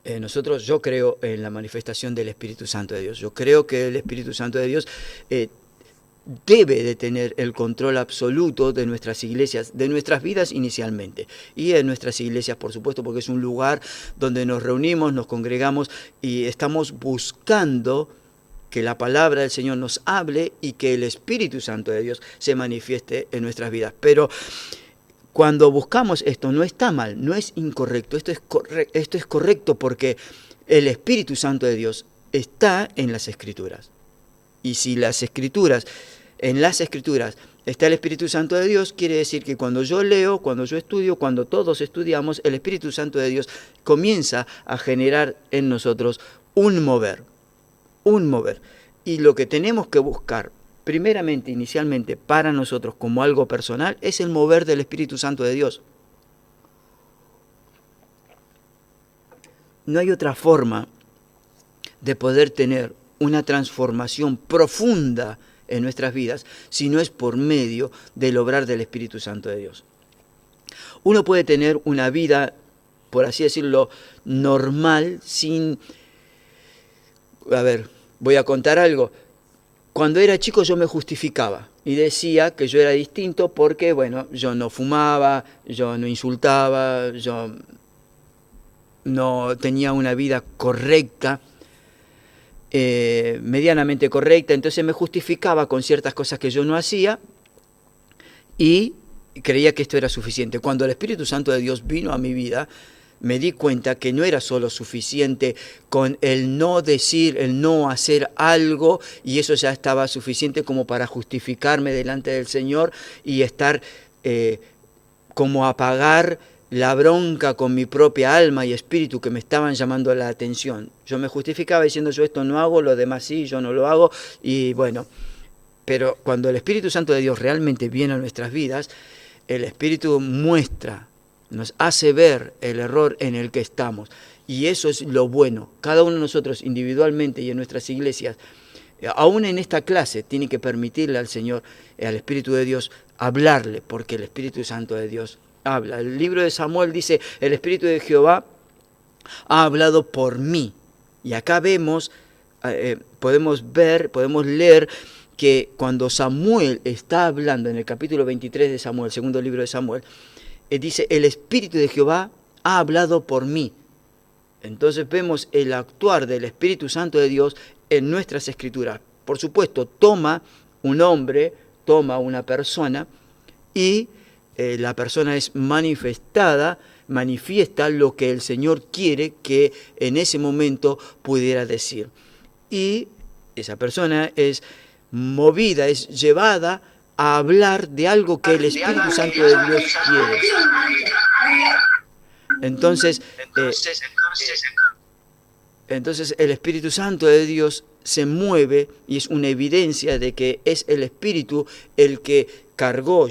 yo creo en la manifestación del Espíritu Santo de Dios. Yo creo que el Espíritu Santo de Dios debe de tener el control absoluto de nuestras iglesias, de nuestras vidas inicialmente, y de nuestras iglesias, por supuesto, porque es un lugar donde nos reunimos, nos congregamos y estamos buscando que la palabra del Señor nos hable y que el Espíritu Santo de Dios se manifieste en nuestras vidas. Pero cuando buscamos esto, no está mal, no es incorrecto, esto es correcto porque el Espíritu Santo de Dios está en las Escrituras. Y si en las Escrituras está el Espíritu Santo de Dios, quiere decir que cuando yo leo, cuando yo estudio, cuando todos estudiamos, el Espíritu Santo de Dios comienza a generar en nosotros un mover. Y lo que tenemos que buscar, primeramente, inicialmente, para nosotros como algo personal, es el mover del Espíritu Santo de Dios. No hay otra forma de poder tener una transformación profunda en nuestras vidas si no es por medio del obrar del Espíritu Santo de Dios. Uno puede tener una vida, por así decirlo, normal, sin... voy a contar algo. Cuando era chico yo me justificaba y decía que yo era distinto porque, bueno, yo no fumaba, yo no insultaba, yo no tenía una vida correcta, medianamente correcta, entonces me justificaba con ciertas cosas que yo no hacía y creía que esto era suficiente. Cuando el Espíritu Santo de Dios vino a mi vida, me di cuenta que no era solo suficiente con el no decir, el no hacer algo, y eso ya estaba suficiente como para justificarme delante del Señor y estar como apagar la bronca con mi propia alma y espíritu que me estaban llamando la atención. Yo me justificaba diciendo yo esto no hago, lo demás sí, yo no lo hago, y bueno, pero cuando el Espíritu Santo de Dios realmente viene a nuestras vidas, el Espíritu muestra, nos hace ver el error en el que estamos, y eso es lo bueno. Cada uno de nosotros individualmente y en nuestras iglesias, aún en esta clase, tiene que permitirle al Señor, al Espíritu de Dios, hablarle, porque el Espíritu Santo de Dios habla. El libro de Samuel dice, el Espíritu de Jehová ha hablado por mí. Y acá vemos, podemos leer que cuando Samuel está hablando en el capítulo 23 de Samuel, segundo libro de Samuel, dice, el Espíritu de Jehová ha hablado por mí. Entonces vemos el actuar del Espíritu Santo de Dios en nuestras Escrituras. Por supuesto, toma un hombre, toma una persona y la persona es manifiesta lo que el Señor quiere que en ese momento pudiera decir. Y esa persona es movida, es llevada a hablar de algo que el Espíritu Santo de Dios quiere. Entonces el Espíritu Santo de Dios se mueve y es una evidencia de que es el Espíritu el que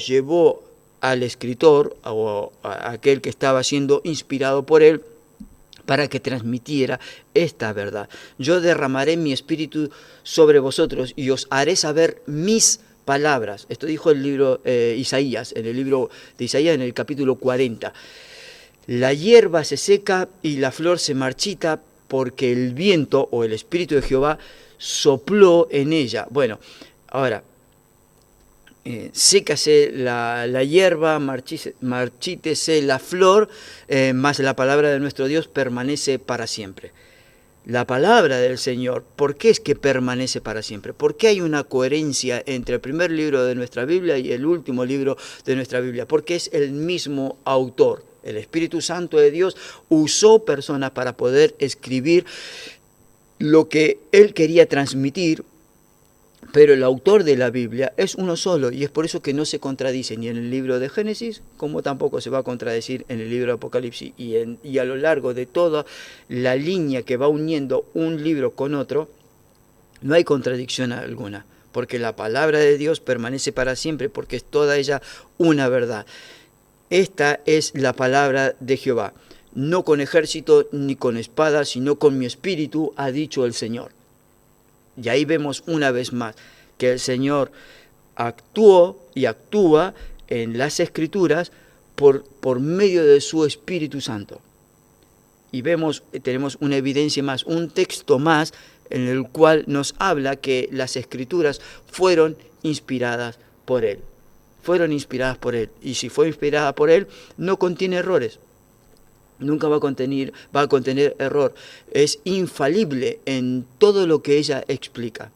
llevó al escritor o a aquel que estaba siendo inspirado por él para que transmitiera esta verdad. Yo derramaré mi espíritu sobre vosotros y os haré saber mis palabras. Esto dijo el libro Isaías, en el libro de Isaías, en el capítulo 40. La hierba se seca y la flor se marchita porque el viento o el Espíritu de Jehová sopló en ella. Bueno, ahora, sécase la hierba, marchítese la flor, mas la palabra de nuestro Dios permanece para siempre. La palabra del Señor, ¿por qué es que permanece para siempre? ¿Por qué hay una coherencia entre el primer libro de nuestra Biblia y el último libro de nuestra Biblia? Porque es el mismo autor. El Espíritu Santo de Dios usó personas para poder escribir lo que Él quería transmitir, pero el autor de la Biblia es uno solo, y es por eso que no se contradice ni en el libro de Génesis, como tampoco se va a contradecir en el libro de Apocalipsis. Y a lo largo de toda la línea que va uniendo un libro con otro, no hay contradicción alguna, porque la palabra de Dios permanece para siempre, porque es toda ella una verdad. Esta es la palabra de Jehová. no con ejército ni con espada, sino con mi espíritu, ha dicho el Señor. Y ahí vemos una vez más que el Señor actuó y actúa en las Escrituras por medio de su Espíritu Santo. Y tenemos una evidencia más, un texto más, en el cual nos habla que las Escrituras fueron inspiradas por Él. Fueron inspiradas por Él. Y si fue inspirada por Él, no contiene errores. Nunca va a contener error. Es infalible en todo lo que ella explica.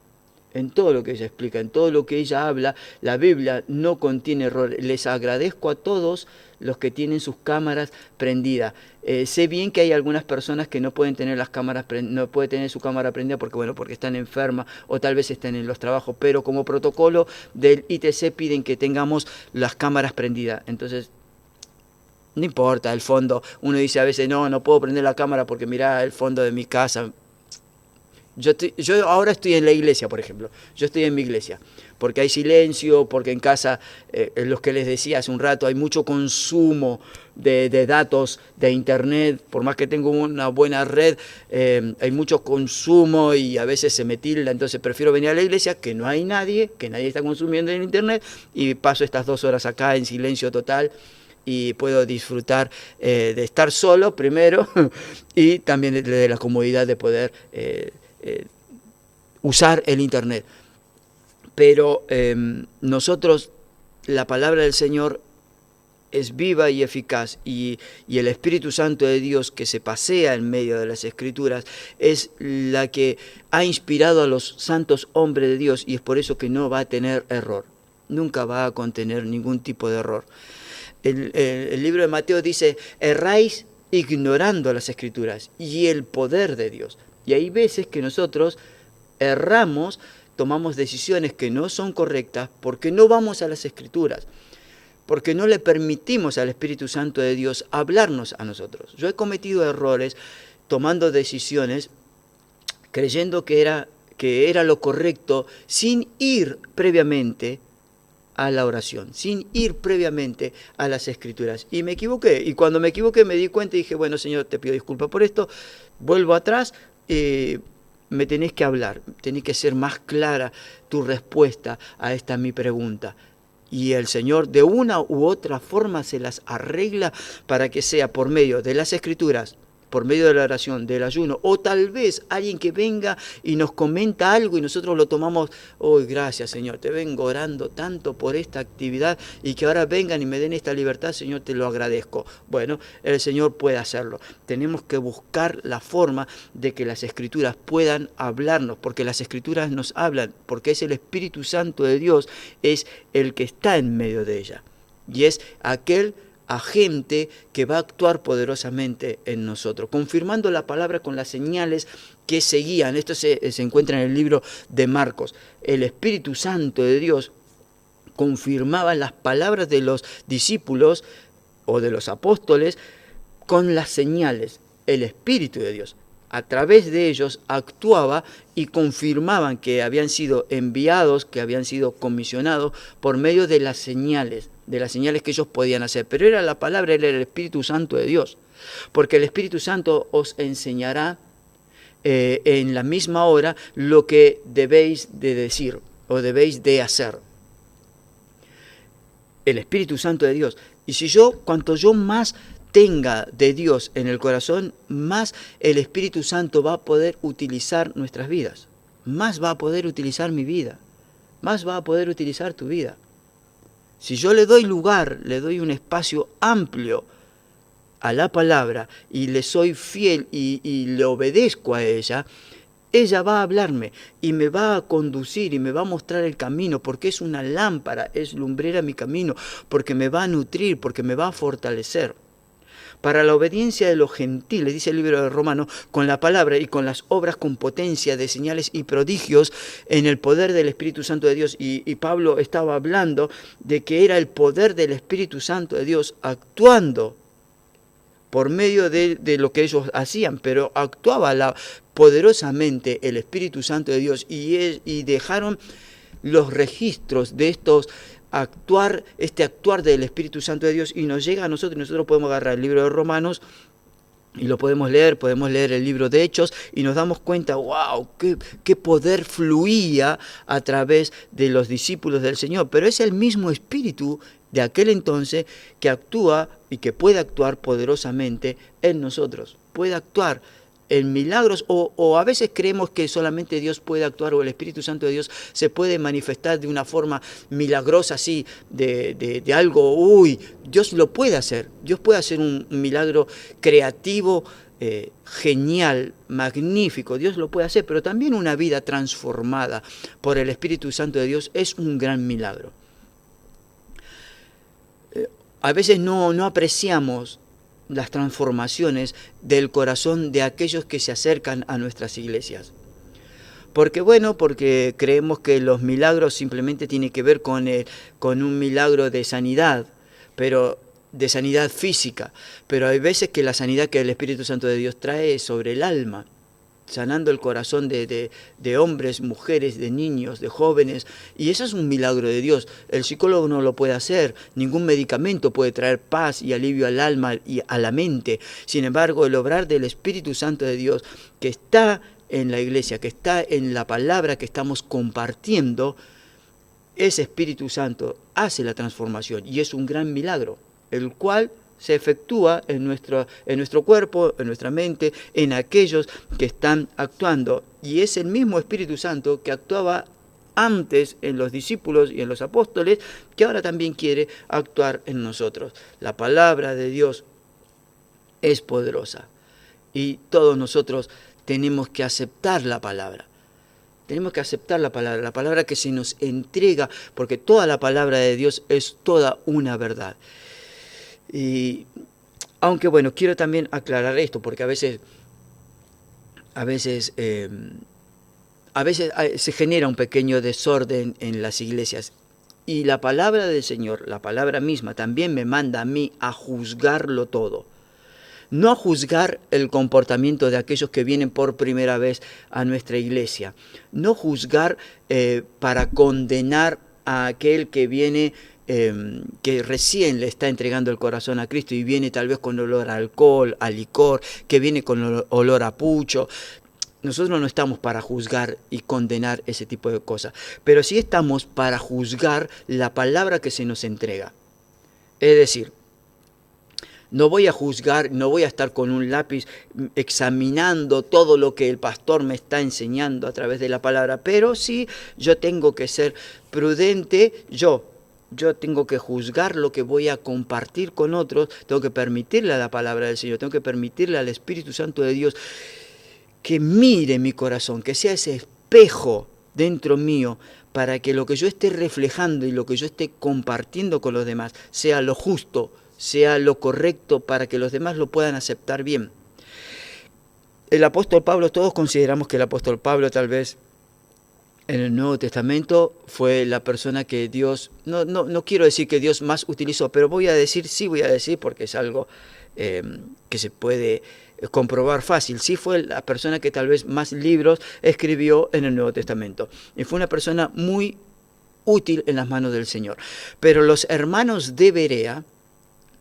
En todo lo que ella explica, en todo lo que ella habla, la Biblia no contiene error. Les agradezco a todos los que tienen sus cámaras prendidas. Sé bien que hay algunas personas que no pueden tener no pueden tener su cámara prendida porque están enfermas o tal vez estén en los trabajos, pero como protocolo del ITC piden que tengamos las cámaras prendidas. Entonces, no importa el fondo. Uno dice a veces, no puedo prender la cámara porque mirá el fondo de mi casa. Yo ahora estoy en la iglesia, por ejemplo. Yo estoy en mi iglesia, porque hay silencio, porque en casa, los que les decía hace un rato, hay mucho consumo de datos de internet. Por más que tengo una buena red, hay mucho consumo y a veces se me tilda. Entonces prefiero venir a la iglesia, que no hay nadie, que nadie está consumiendo en internet, y paso estas 2 horas acá en silencio total. Y puedo disfrutar de estar solo primero y también de la comodidad de poder usar el internet. Pero nosotros, la palabra del Señor es viva y eficaz, y el Espíritu Santo de Dios que se pasea en medio de las Escrituras es la que ha inspirado a los santos hombres de Dios, y es por eso que no va a tener error, nunca va a contener ningún tipo de error. El libro de Mateo dice, erráis ignorando las Escrituras y el poder de Dios. Y hay veces que nosotros erramos, tomamos decisiones que no son correctas porque no vamos a las Escrituras, porque no le permitimos al Espíritu Santo de Dios hablarnos a nosotros. Yo he cometido errores tomando decisiones creyendo que era lo correcto sin ir previamente a la oración, sin ir previamente a las Escrituras. Y me equivoqué, y cuando me equivoqué me di cuenta y dije, bueno, Señor, te pido disculpas por esto, vuelvo atrás, me tenés que hablar, tenés que ser más clara tu respuesta a esta mi pregunta. Y el Señor de una u otra forma se las arregla para que sea por medio de las Escrituras, por medio de la oración, del ayuno, o tal vez alguien que venga y nos comenta algo y nosotros lo tomamos, gracias Señor, te vengo orando tanto por esta actividad y que ahora vengan y me den esta libertad, Señor, te lo agradezco. Bueno, el Señor puede hacerlo. Tenemos que buscar la forma de que las Escrituras puedan hablarnos, porque las Escrituras nos hablan, porque es el Espíritu Santo de Dios, es el que está en medio de ella, y es aquel agente que va a actuar poderosamente en nosotros, confirmando la palabra con las señales que seguían. Esto se encuentra en el libro de Marcos. El Espíritu Santo de Dios confirmaba las palabras de los discípulos o de los apóstoles con las señales. El Espíritu de Dios, a través de ellos, actuaba y confirmaban que habían sido enviados, que habían sido comisionados por medio de las señales que ellos podían hacer. Pero era la palabra, era el Espíritu Santo de Dios, porque el Espíritu Santo os enseñará en la misma hora lo que debéis de decir o debéis de hacer. El Espíritu Santo de Dios. Y cuanto yo más tenga de Dios en el corazón, más el Espíritu Santo va a poder utilizar nuestras vidas, más va a poder utilizar mi vida, más va a poder utilizar tu vida. Si yo le doy lugar, le doy un espacio amplio a la palabra y le soy fiel y le obedezco a ella, ella va a hablarme y me va a conducir y me va a mostrar el camino, porque es una lámpara, es lumbrera mi camino, porque me va a nutrir, porque me va a fortalecer. Para la obediencia de los gentiles, dice el libro de Romanos, con la palabra y con las obras con potencia de señales y prodigios en el poder del Espíritu Santo de Dios. Y Pablo estaba hablando de que era el poder del Espíritu Santo de Dios actuando por medio de lo que ellos hacían, pero actuaba poderosamente el Espíritu Santo de Dios y dejaron los registros de este actuar del Espíritu Santo de Dios, y nos llega a nosotros, y nosotros podemos agarrar el libro de Romanos Y lo podemos leer el libro de Hechos y nos damos cuenta, wow, qué poder fluía a través de los discípulos del Señor. Pero es el mismo Espíritu de aquel entonces que actúa y que puede actuar poderosamente en nosotros. Puede actuar en milagros o a veces creemos que solamente Dios puede actuar o el Espíritu Santo de Dios se puede manifestar de una forma milagrosa así, de algo, Dios lo puede hacer. Dios puede hacer un milagro creativo, genial, magnífico. Dios lo puede hacer, pero también una vida transformada por el Espíritu Santo de Dios es un gran milagro. A veces no apreciamos las transformaciones del corazón de aquellos que se acercan a nuestras iglesias. Porque creemos que los milagros simplemente tienen que ver con un milagro de sanidad, pero de sanidad física. Pero hay veces que la sanidad que el Espíritu Santo de Dios trae es sobre el alma, sanando el corazón de hombres, mujeres, de niños, de jóvenes, y eso es un milagro de Dios. El psicólogo no lo puede hacer, ningún medicamento puede traer paz y alivio al alma y a la mente. Sin embargo, el obrar del Espíritu Santo de Dios, que está en la iglesia, que está en la palabra que estamos compartiendo, ese Espíritu Santo hace la transformación, y es un gran milagro, el cual se efectúa en nuestro cuerpo, en nuestra mente, en aquellos que están actuando. Y es el mismo Espíritu Santo que actuaba antes en los discípulos y en los apóstoles, que ahora también quiere actuar en nosotros. La palabra de Dios es poderosa y todos nosotros tenemos que aceptar la palabra. Tenemos que aceptar la palabra que se nos entrega, porque toda la palabra de Dios es toda una verdad. Y aunque bueno, quiero también aclarar esto, porque a veces se genera un pequeño desorden en las iglesias. Y la palabra del Señor, la palabra misma, también me manda a mí a juzgarlo todo. No a juzgar el comportamiento de aquellos que vienen por primera vez a nuestra iglesia. No juzgar para condenar a aquel que viene, que recién le está entregando el corazón a Cristo y viene tal vez con olor a alcohol, a licor, que viene con olor a pucho. Nosotros no estamos para juzgar y condenar ese tipo de cosas, pero sí estamos para juzgar la palabra que se nos entrega. Es decir, no voy a juzgar, no voy a estar con un lápiz examinando todo lo que el pastor me está enseñando a través de la palabra, pero sí yo tengo que ser prudente, yo tengo que juzgar lo que voy a compartir con otros, tengo que permitirle a la palabra del Señor, tengo que permitirle al Espíritu Santo de Dios que mire mi corazón, que sea ese espejo dentro mío, para que lo que yo esté reflejando y lo que yo esté compartiendo con los demás sea lo justo, sea lo correcto, para que los demás lo puedan aceptar bien. El apóstol Pablo, todos consideramos que el apóstol Pablo tal vez en el Nuevo Testamento fue la persona que Dios, no quiero decir que Dios más utilizó, pero voy a decir porque es algo que se puede comprobar fácil. Sí fue la persona que tal vez más libros escribió en el Nuevo Testamento. Y fue una persona muy útil en las manos del Señor. Pero los hermanos de Berea,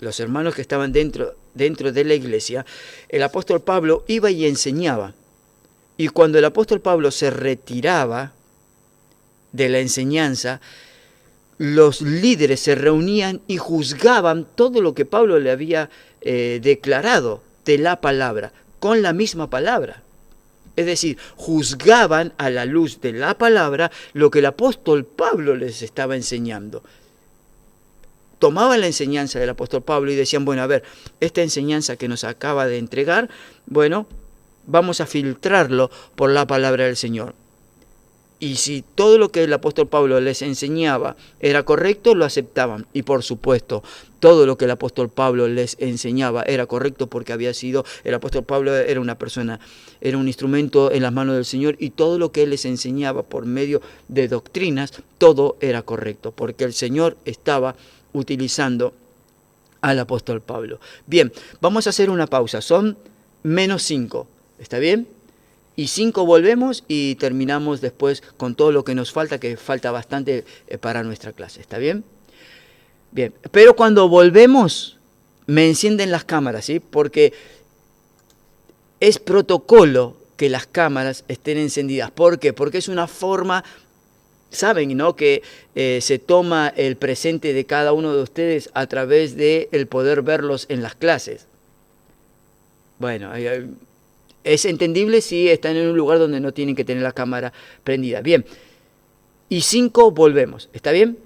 los hermanos que estaban dentro de la iglesia, el apóstol Pablo iba y enseñaba. Y cuando el apóstol Pablo se retiraba de la enseñanza, los líderes se reunían y juzgaban todo lo que Pablo le había declarado de la palabra, con la misma palabra. Es decir, juzgaban a la luz de la palabra lo que el apóstol Pablo les estaba enseñando. Tomaban la enseñanza del apóstol Pablo y decían, bueno, a ver, esta enseñanza que nos acaba de entregar, bueno, vamos a filtrarlo por la palabra del Señor. Y si todo lo que el apóstol Pablo les enseñaba era correcto, lo aceptaban. Y por supuesto, todo lo que el apóstol Pablo les enseñaba era correcto, porque el apóstol Pablo era una persona, era un instrumento en las manos del Señor, y todo lo que él les enseñaba por medio de doctrinas, todo era correcto, porque el Señor estaba utilizando al apóstol Pablo. Bien, vamos a hacer una pausa, son -5, ¿está bien? Y 5 volvemos y terminamos después con todo lo que nos falta, que falta bastante para nuestra clase, ¿está bien? Bien, pero cuando volvemos me encienden las cámaras, ¿sí? Porque es protocolo que las cámaras estén encendidas. ¿Por qué? Porque es una forma, saben, ¿no?, que se toma el presente de cada uno de ustedes a través de el poder verlos en las clases. Bueno, es entendible si están en un lugar donde no tienen que tener la cámara prendida. Bien, y 5 volvemos, ¿está bien?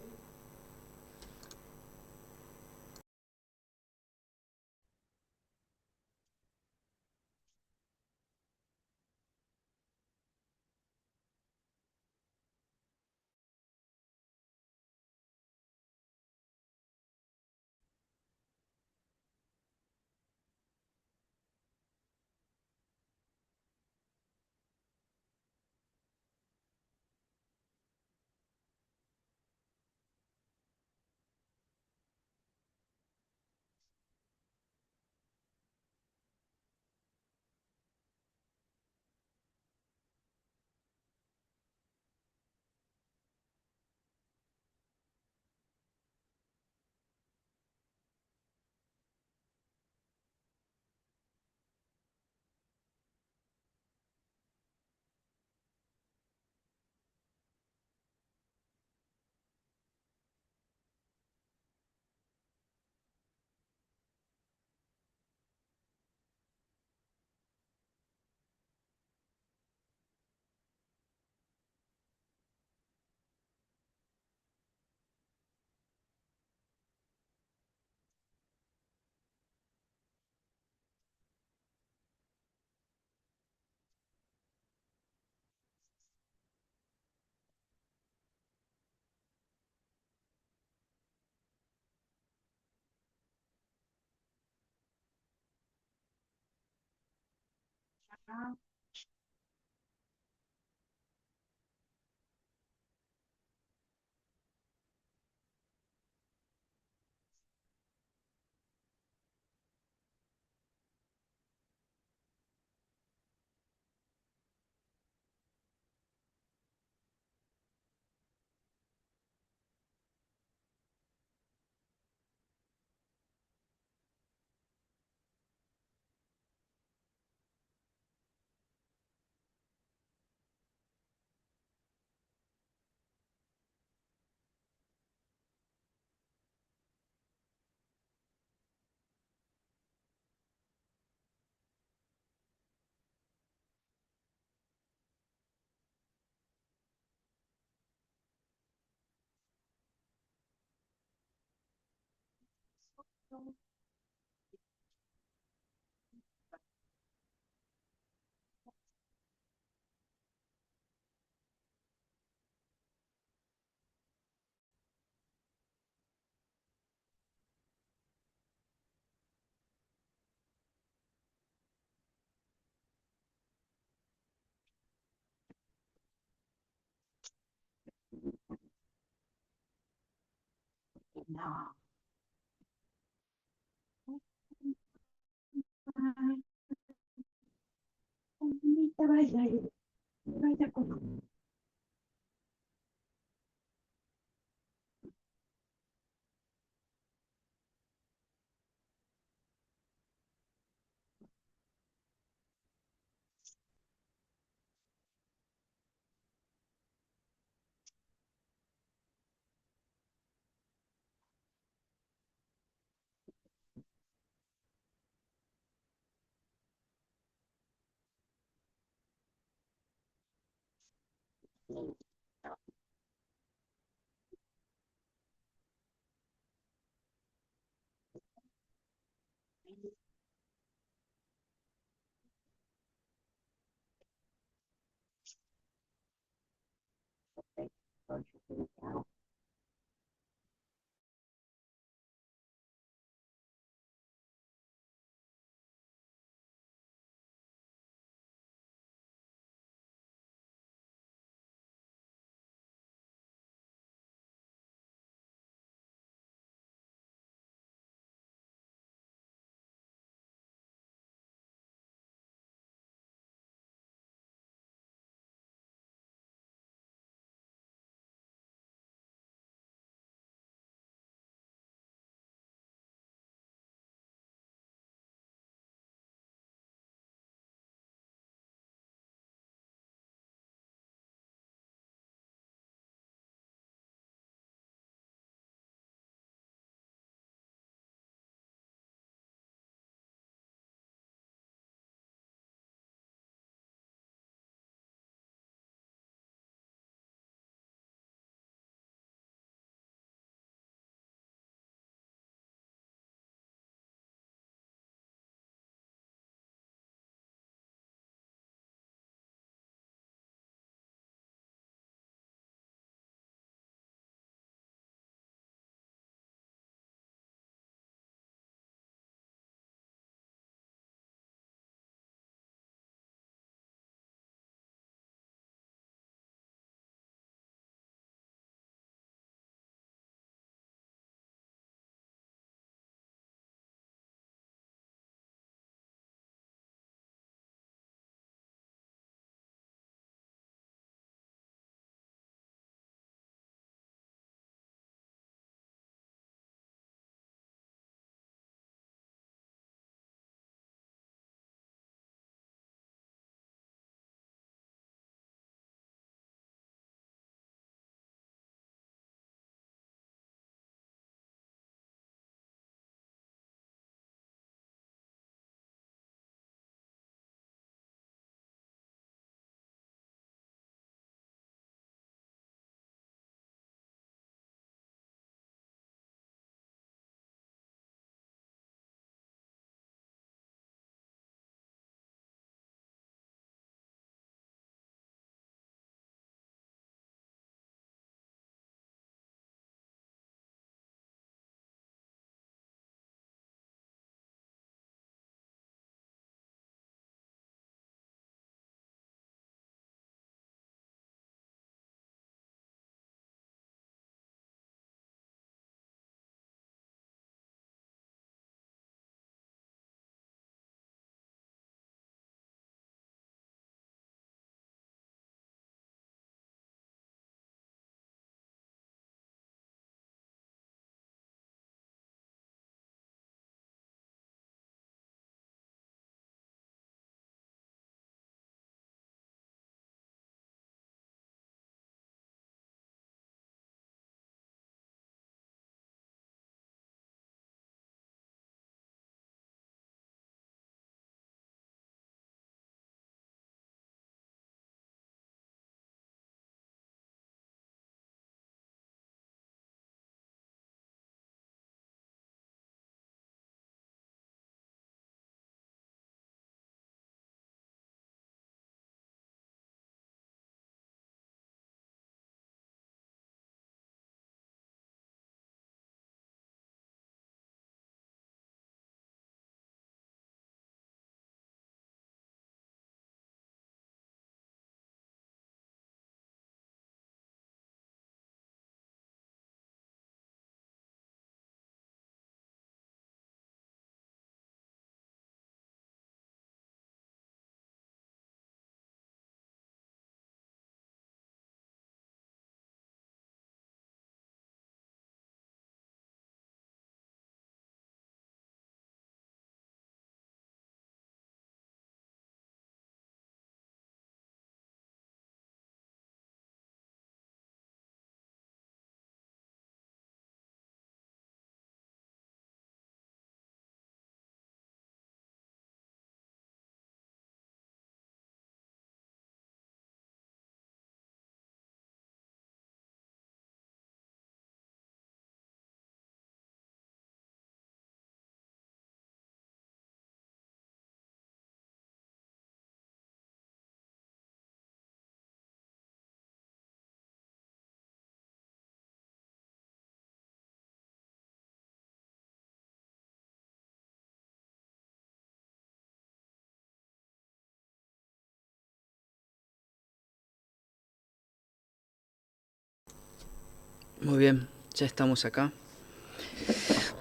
Muy bien, ya estamos acá.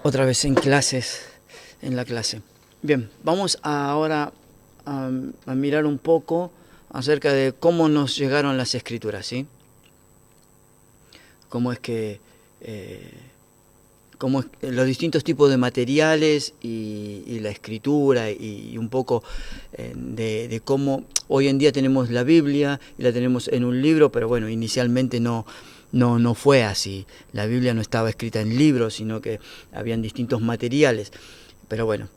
Otra vez en clases, en la clase. Bien, vamos ahora a mirar un poco acerca de cómo nos llegaron las escrituras, ¿sí? Cómo es que los distintos tipos de materiales y la escritura y un poco de cómo hoy en día tenemos la Biblia y la tenemos en un libro, pero bueno, inicialmente no fue así. La Biblia no estaba escrita en libros, sino que habían distintos materiales. Pero bueno,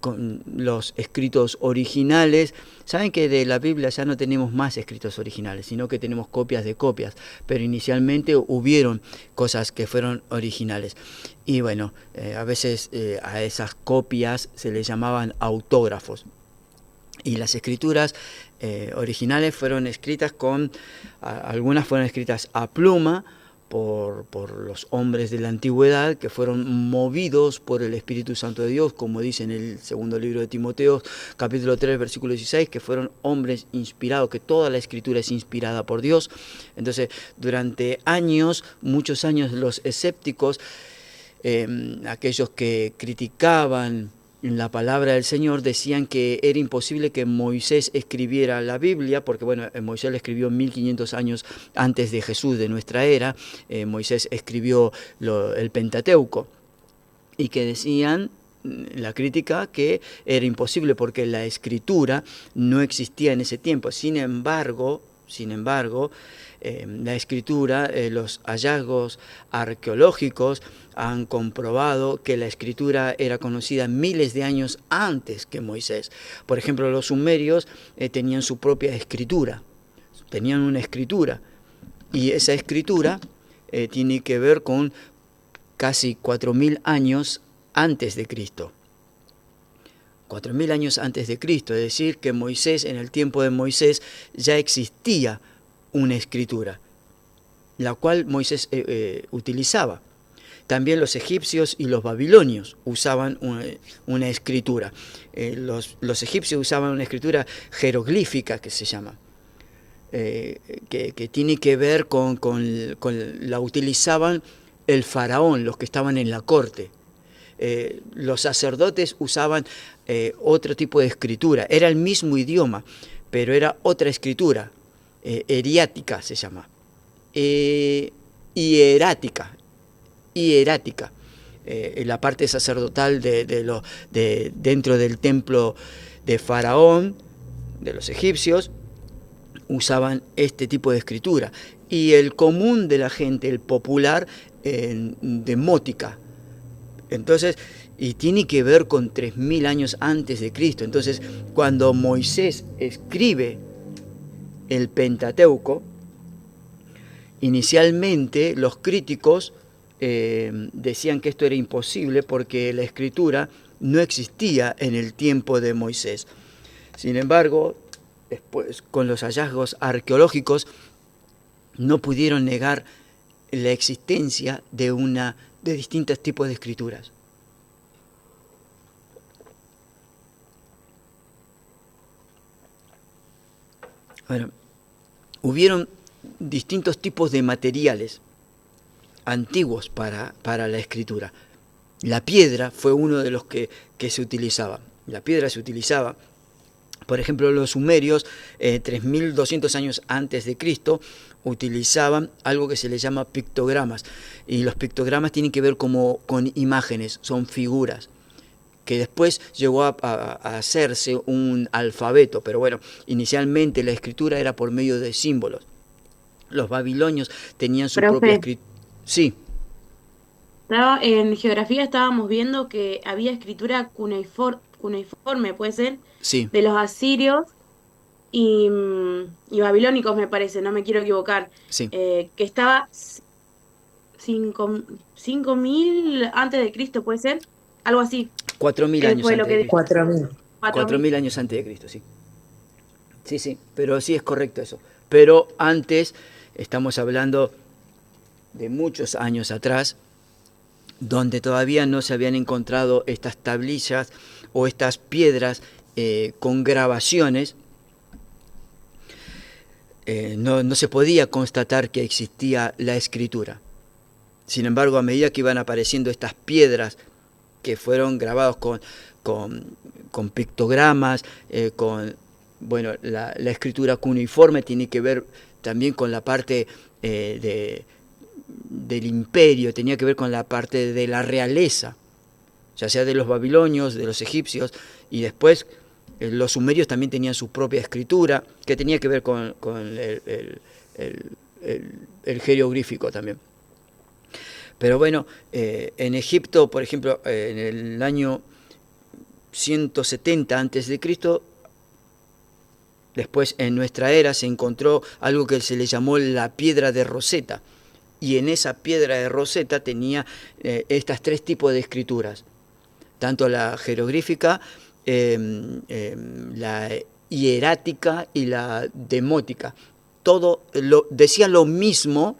con los escritos originales, saben que de la Biblia ya no tenemos más escritos originales, sino que tenemos copias de copias, pero inicialmente hubieron cosas que fueron originales. Y bueno, a veces a esas copias se les llamaban autógrafos. Y las escrituras originales fueron escritas algunas fueron escritas a pluma por los hombres de la antigüedad que fueron movidos por el Espíritu Santo de Dios, como dice en el segundo libro de Timoteo, capítulo 3, versículo 16, que fueron hombres inspirados, que toda la escritura es inspirada por Dios. Entonces, durante años, muchos años, los escépticos, aquellos que criticaban la palabra del Señor, decían que era imposible que Moisés escribiera la Biblia, porque bueno, Moisés la escribió 1500 años antes de Jesús, de nuestra era. Moisés escribió el Pentateuco, y que decían, la crítica, que era imposible porque la escritura no existía en ese tiempo. Sin embargo, la escritura, los hallazgos arqueológicos han comprobado que la escritura era conocida miles de años antes que Moisés. Por ejemplo, los sumerios tenían su propia escritura, tenían una escritura, y esa escritura tiene que ver con casi 4000 años antes de Cristo. 4000 años antes de Cristo, es decir, que Moisés, en el tiempo de Moisés, ya existía una escritura, la cual Moisés utilizaba. También los egipcios y los babilonios usaban una escritura. Los egipcios usaban una escritura jeroglífica, que se llama, que tiene que ver con la utilizaban el faraón, los que estaban en la corte. Los sacerdotes usaban otro tipo de escritura. Era el mismo idioma, pero era otra escritura, hierática se llama, hierática, la parte sacerdotal dentro del templo de Faraón, de los egipcios, usaban este tipo de escritura, y el común de la gente, el popular, demótica. Entonces, y tiene que ver con 3000 años antes de Cristo. Entonces, cuando Moisés escribe el Pentateuco, inicialmente los críticos decían que esto era imposible porque la escritura no existía en el tiempo de Moisés. Sin embargo, después, con los hallazgos arqueológicos, no pudieron negar la existencia de distintos tipos de escrituras. Bueno, hubieron distintos tipos de materiales antiguos para la escritura. La piedra fue uno de los que se utilizaba. La piedra se utilizaba, por ejemplo, los sumerios, 3200 años antes de Cristo, utilizaban algo que se le llama pictogramas. Y los pictogramas tienen que ver con imágenes, son figuras, que después llegó a hacerse un alfabeto. Pero bueno, inicialmente la escritura era por medio de símbolos. Los babilonios tenían su propia escritura. Sí. En geografía estábamos viendo que había escritura cuneiforme, ¿puede ser? Sí. De los asirios y babilónicos, me parece, no me quiero equivocar. Sí. Que estaba 5000 antes de Cristo, ¿puede ser? Algo así. 4000 años antes de Cristo. 4000. 4000 años antes de Cristo, sí. Sí, pero sí es correcto eso. Pero antes, estamos hablando de muchos años atrás, donde todavía no se habían encontrado estas tablillas o estas piedras con grabaciones. no se podía constatar que existía la escritura. Sin embargo, a medida que iban apareciendo estas piedras que fueron grabados con pictogramas, la escritura cuneiforme tiene que ver también con la parte del imperio, tenía que ver con la parte de la realeza, ya sea de los babilonios, de los egipcios, y después los sumerios también tenían su propia escritura, que tenía que ver con el jeroglífico también. Pero bueno, en Egipto, por ejemplo, en el año 170 a.C., después en nuestra era se encontró algo que se le llamó la piedra de Rosetta, y en esa piedra de Rosetta tenía estas tres tipos de escrituras, tanto la jeroglífica, la hierática y la demótica. Todo decía lo mismo,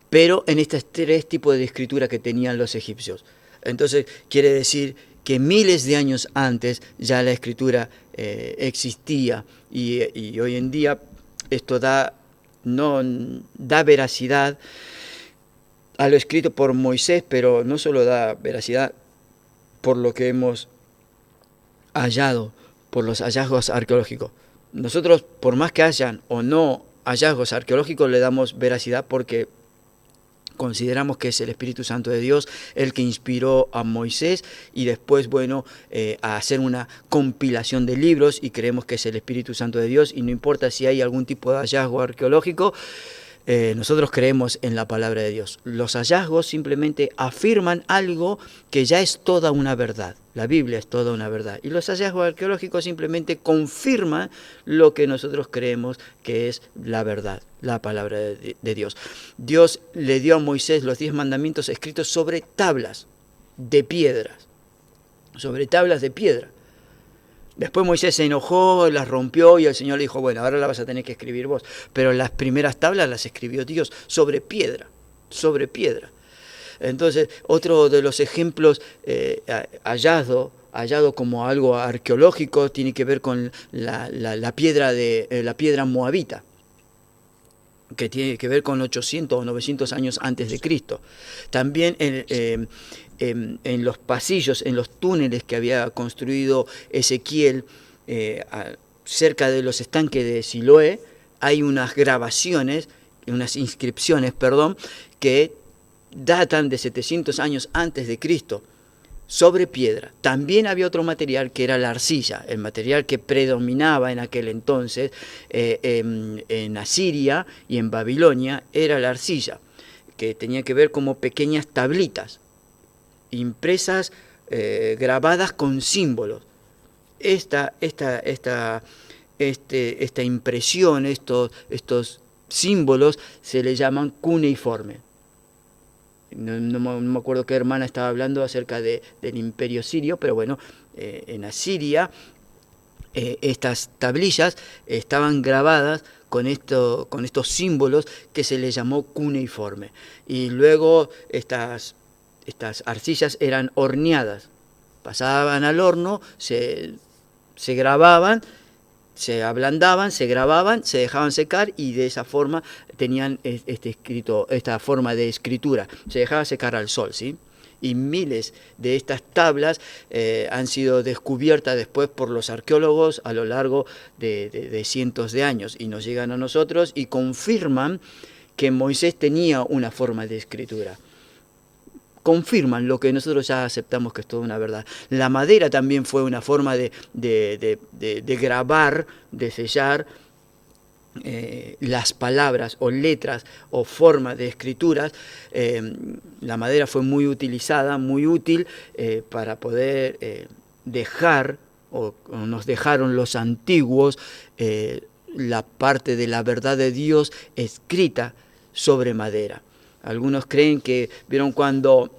pero en estos tres tipos de escritura que tenían los egipcios. Entonces quiere decir que miles de años antes ya la escritura existía, y hoy en día esto da veracidad a lo escrito por Moisés, pero no solo da veracidad por lo que hemos hallado, por los hallazgos arqueológicos. Nosotros, por más que hayan o no hallazgos arqueológicos, le damos veracidad porque consideramos que es el Espíritu Santo de Dios el que inspiró a Moisés y después, a hacer una compilación de libros, y creemos que es el Espíritu Santo de Dios, y no importa si hay algún tipo de hallazgo arqueológico, nosotros creemos en la palabra de Dios. Los hallazgos simplemente afirman algo que ya es toda una verdad. La Biblia es toda una verdad. Y los hallazgos arqueológicos simplemente confirman lo que nosotros creemos que es la verdad, la palabra de Dios. Dios le dio a Moisés los 10 mandamientos escritos sobre tablas de piedras. Sobre tablas de piedra. Después Moisés se enojó, las rompió, y el Señor le dijo, bueno, ahora la vas a tener que escribir vos. Pero las primeras tablas las escribió Dios sobre piedra, sobre piedra. Entonces, otro de los ejemplos hallado como algo arqueológico tiene que ver con la piedra moabita, que tiene que ver con 800 o 900 años antes de Cristo. También en los pasillos, en los túneles que había construido Ezequiel cerca de los estanques de Siloé, hay unas grabaciones, unas inscripciones, que datan de 700 años antes de Cristo, sobre piedra. También había otro material que era la arcilla, el material que predominaba en aquel entonces en Asiria y en Babilonia era la arcilla, que tenía que ver como pequeñas tablitas impresas, grabadas con símbolos. Esta impresión, estos símbolos se le llaman cuneiforme. No me acuerdo qué hermana estaba hablando acerca del imperio sirio, pero bueno, en Asiria estas tablillas estaban grabadas con estos símbolos que se les llamó cuneiforme. Y luego estas arcillas eran horneadas, pasaban al horno, se grababan, se ablandaban, se grababan, se dejaban secar, y de esa forma tenían esta forma de escritura. Se dejaba secar al sol, ¿sí? Y miles de estas tablas han sido descubiertas después por los arqueólogos a lo largo de cientos de años, y nos llegan a nosotros y confirman que Moisés tenía una forma de escritura. Confirman lo que nosotros ya aceptamos que es toda una verdad. La madera también fue una forma de grabar, de sellar las palabras o letras o formas de escrituras. La madera fue muy utilizada, muy útil para poder dejar, o nos dejaron los antiguos, la parte de la verdad de Dios escrita sobre madera. Algunos creen que, ¿vieron cuando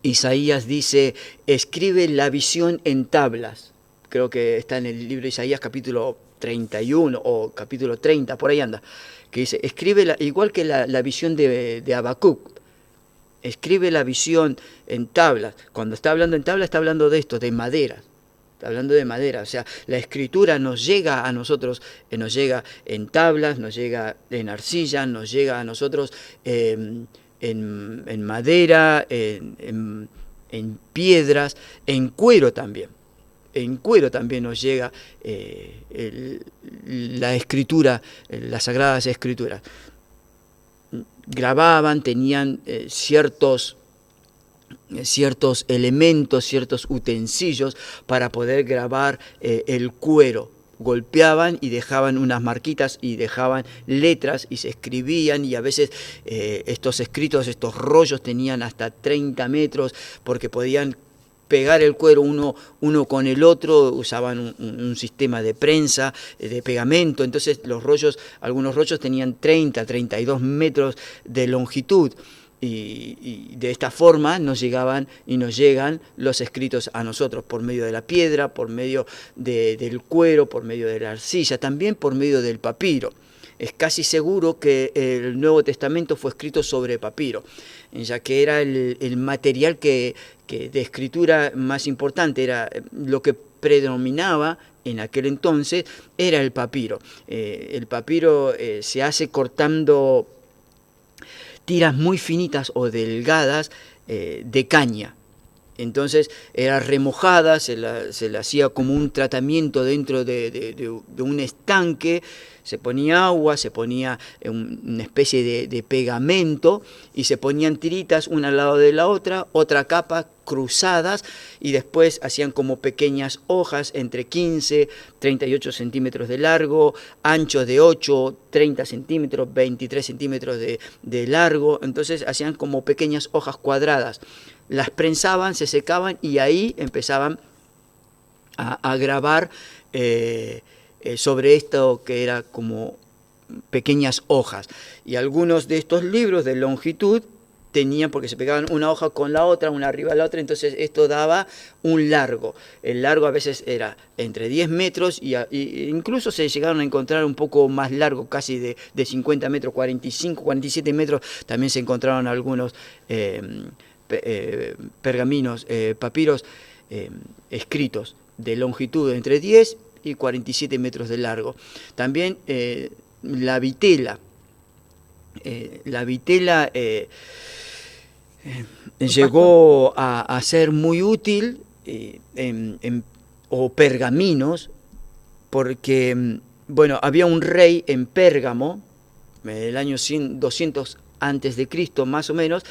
Isaías dice, escribe la visión en tablas? Creo que está en el libro de Isaías capítulo 31 o capítulo 30, por ahí anda, que dice, escribe igual que la visión de Habacuc, escribe la visión en tablas. Cuando está hablando en tablas, está hablando de esto, de madera. hablando de madera. O sea, la escritura nos llega a nosotros, nos llega en tablas, nos llega en arcilla, nos llega a nosotros en madera, en piedras, en cuero también. En cuero también nos llega la escritura, las sagradas escrituras. Grababan, tenían ciertos elementos, ciertos utensilios para poder grabar el cuero. Golpeaban y dejaban unas marquitas y dejaban letras y se escribían, y a veces estos escritos, estos rollos tenían hasta 30 metros porque podían pegar el cuero uno con el otro, usaban un sistema de prensa, de pegamento, entonces algunos rollos tenían 30, 32 metros de longitud. Y de esta forma nos llegaban y nos llegan los escritos a nosotros por medio de la piedra, por medio del cuero, por medio de la arcilla, también por medio del papiro. Es casi seguro que el Nuevo Testamento fue escrito sobre papiro, ya que era el material que de escritura más importante, era lo que predominaba en aquel entonces, era el papiro. El papiro se hace cortando tiras muy finitas o delgadas de caña. Entonces era remojada, se la hacía como un tratamiento dentro de un estanque, se ponía agua, se ponía una especie de pegamento y se ponían tiritas una al lado de la otra capa cruzadas, y después hacían como pequeñas hojas entre 15, 38 centímetros de largo, ancho de 8, 30 centímetros, 23 centímetros de largo. Entonces hacían como pequeñas hojas cuadradas. Las prensaban, se secaban y ahí empezaban a grabar sobre esto que era como pequeñas hojas. Y algunos de estos libros de longitud tenían, porque se pegaban una hoja con la otra, una arriba de la otra, entonces esto daba un largo. El largo a veces era entre 10 metros y incluso se llegaron a encontrar un poco más largo, casi de 50 metros, 45, 47 metros. También se encontraron algunos pergaminos, papiros escritos de longitud entre 10 y 47 metros de largo. También la vitela. La vitela llegó a ser muy útil o pergaminos, porque bueno, había un rey en Pérgamo, en el año 200 antes de Cristo más o menos.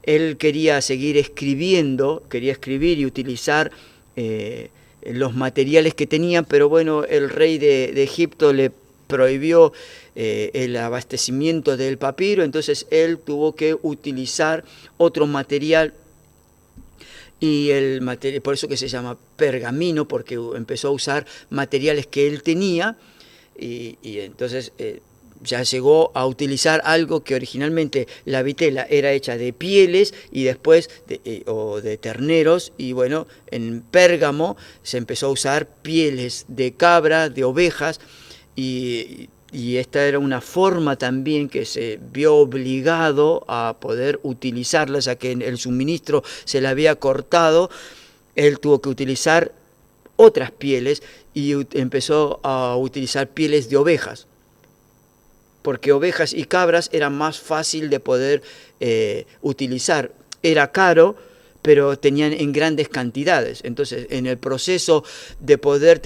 Él quería seguir escribiendo, quería escribir y utilizar los materiales que tenía, pero bueno, el rey de Egipto le prohibió el abastecimiento del papiro, entonces él tuvo que utilizar otro material, y el material, por eso que se llama pergamino, porque empezó a usar materiales que él tenía, y entonces ya llegó a utilizar algo que originalmente la vitela era hecha de pieles y después de terneros, y bueno, en Pérgamo se empezó a usar pieles de cabra, de ovejas, y esta era una forma también que se vio obligado a poder utilizarla, ya que el suministro se le había cortado. Él tuvo que utilizar otras pieles y empezó a utilizar pieles de ovejas, porque ovejas y cabras era más fácil de poder utilizar. Era caro, pero tenían en grandes cantidades. Entonces, en el proceso de poder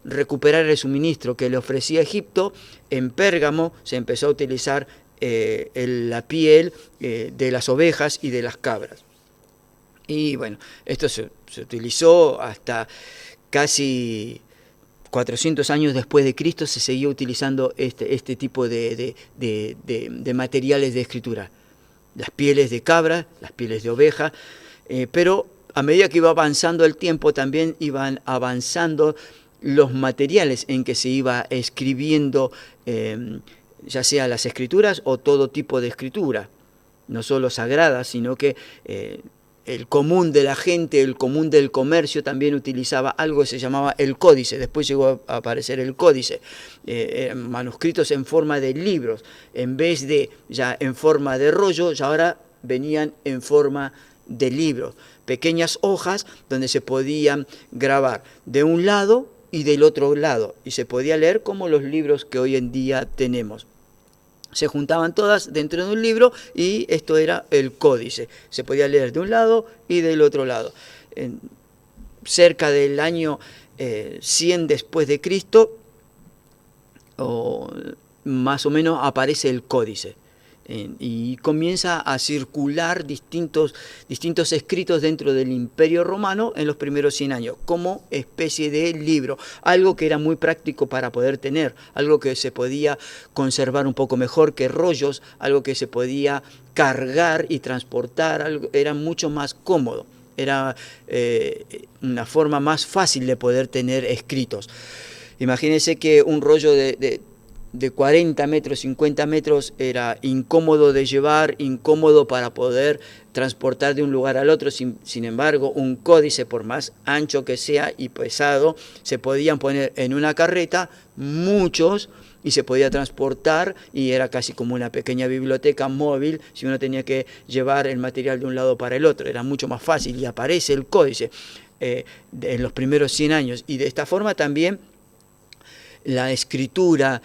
recuperar el suministro que le ofrecía Egipto, en Pérgamo se empezó a utilizar la piel de las ovejas y de las cabras. Y bueno, esto se utilizó hasta casi 400 años después de Cristo. Se seguía utilizando este tipo de materiales de escritura. Las pieles de cabra, las pieles de oveja, pero a medida que iba avanzando el tiempo, también iban avanzando los materiales en que se iba escribiendo, ya sea las escrituras o todo tipo de escritura, no solo sagradas, sino que el común de la gente, el común del comercio también utilizaba algo que se llamaba el códice. Después llegó a aparecer el códice, manuscritos en forma de libros, en vez de ya en forma de rollo, ya ahora venían en forma de libros, pequeñas hojas donde se podían grabar de un lado y del otro lado, y se podía leer como los libros que hoy en día tenemos. Se juntaban todas dentro de un libro y esto era el códice. Se podía leer de un lado y del otro lado. Cerca del año 100 después de Cristo, o más o menos, aparece el códice. Y comienza a circular distintos escritos dentro del Imperio Romano en los primeros 100 años, como especie de libro, algo que era muy práctico para poder tener, algo que se podía conservar un poco mejor que rollos, algo que se podía cargar y transportar, algo, era mucho más cómodo, era una forma más fácil de poder tener escritos. Imagínense que un rollo de 40 metros, 50 metros era incómodo de llevar, incómodo para poder transportar de un lugar al otro. Sin embargo, un códice, por más ancho que sea y pesado, se podían poner en una carreta muchos y se podía transportar, y era casi como una pequeña biblioteca móvil si uno tenía que llevar el material de un lado para el otro. Era mucho más fácil, y aparece el códice en los primeros 100 años. Y de esta forma también la escritura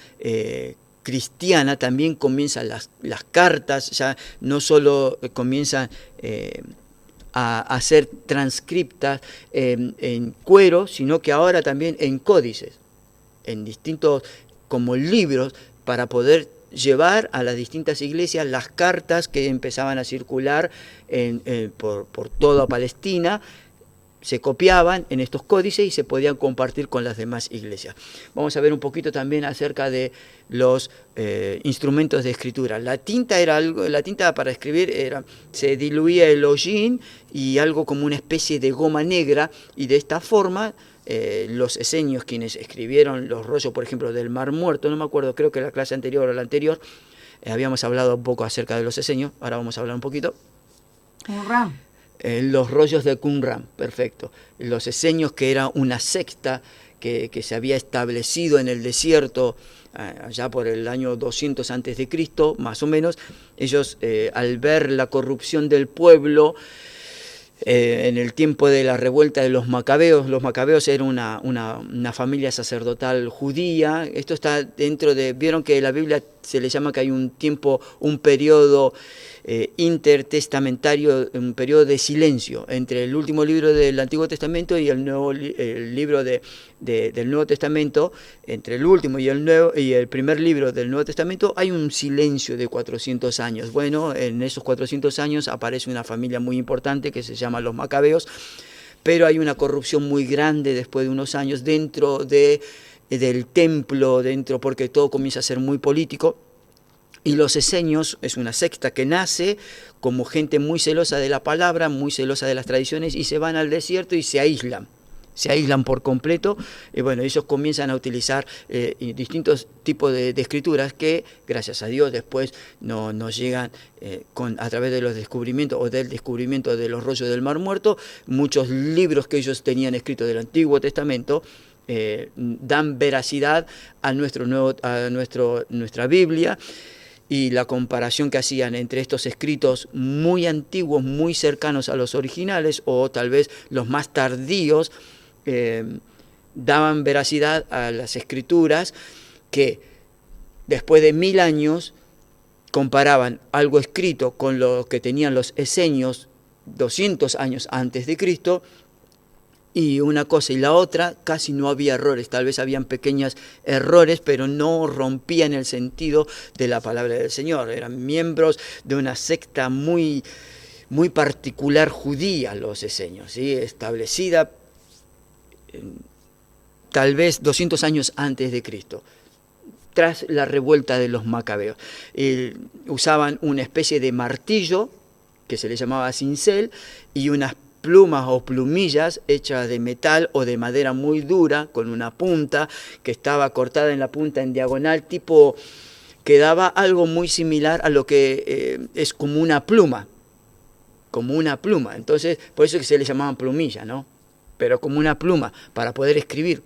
cristiana también comienza, las cartas ya no solo comienzan a ser transcriptas en cuero, sino que ahora también en códices, en distintos como libros, para poder llevar a las distintas iglesias las cartas que empezaban a circular por toda Palestina. Se copiaban en estos códices y se podían compartir con las demás iglesias. Vamos a ver un poquito también acerca de los instrumentos de escritura. La tinta para escribir se diluía el hollín y algo como una especie de goma negra, y de esta forma los esenios, quienes escribieron los rollos, por ejemplo, del Mar Muerto, no me acuerdo, creo que la clase anterior o la anterior, habíamos hablado un poco acerca de los esenios, ahora vamos a hablar un poquito. Los rollos de Qumran, perfecto. Los esenios, que era una secta que se había establecido en el desierto allá por el año 200 a.C., más o menos. Ellos, al ver la corrupción del pueblo, en el tiempo de la revuelta de los macabeos era una familia sacerdotal judía. Esto está dentro de, vieron que la Biblia se le llama que hay un tiempo, un periodo intertestamentario, un periodo de silencio entre el último libro del Antiguo Testamento y el libro del Nuevo Testamento. Entre el último y el primer libro del Nuevo Testamento hay un silencio de 400 años. Bueno, en esos 400 años aparece una familia muy importante que se llama los macabeos, pero hay una corrupción muy grande después de unos años dentro del templo, porque todo comienza a ser muy político. Y los esenios es una secta que nace como gente muy celosa de la palabra, muy celosa de las tradiciones, y se van al desierto y se aíslan por completo. Y bueno, ellos comienzan a utilizar distintos tipos de escrituras que, gracias a Dios, después nos llegan a través de los descubrimientos o del descubrimiento de los rollos del Mar Muerto. Muchos libros que ellos tenían escritos del Antiguo Testamento dan veracidad a nuestra Biblia. Y la comparación que hacían entre estos escritos muy antiguos, muy cercanos a los originales, o tal vez los más tardíos, daban veracidad a las escrituras que después de 1000 años comparaban algo escrito con lo que tenían los esenios 200 años antes de Cristo, y una cosa y la otra casi no había errores. Tal vez habían pequeños errores, pero no rompían el sentido de la palabra del Señor. Eran miembros de una secta muy, muy particular judía, los esenios, ¿sí? Establecida tal vez 200 años antes de Cristo, tras la revuelta de los macabeos. Usaban una especie de martillo que se le llamaba cincel, y unas plumas o plumillas hechas de metal o de madera muy dura, con una punta que estaba cortada en la punta en diagonal, tipo que daba algo muy similar a lo que es como una pluma. Entonces, por eso es que se le llamaban plumillas, ¿no? Pero como una pluma, para poder escribir.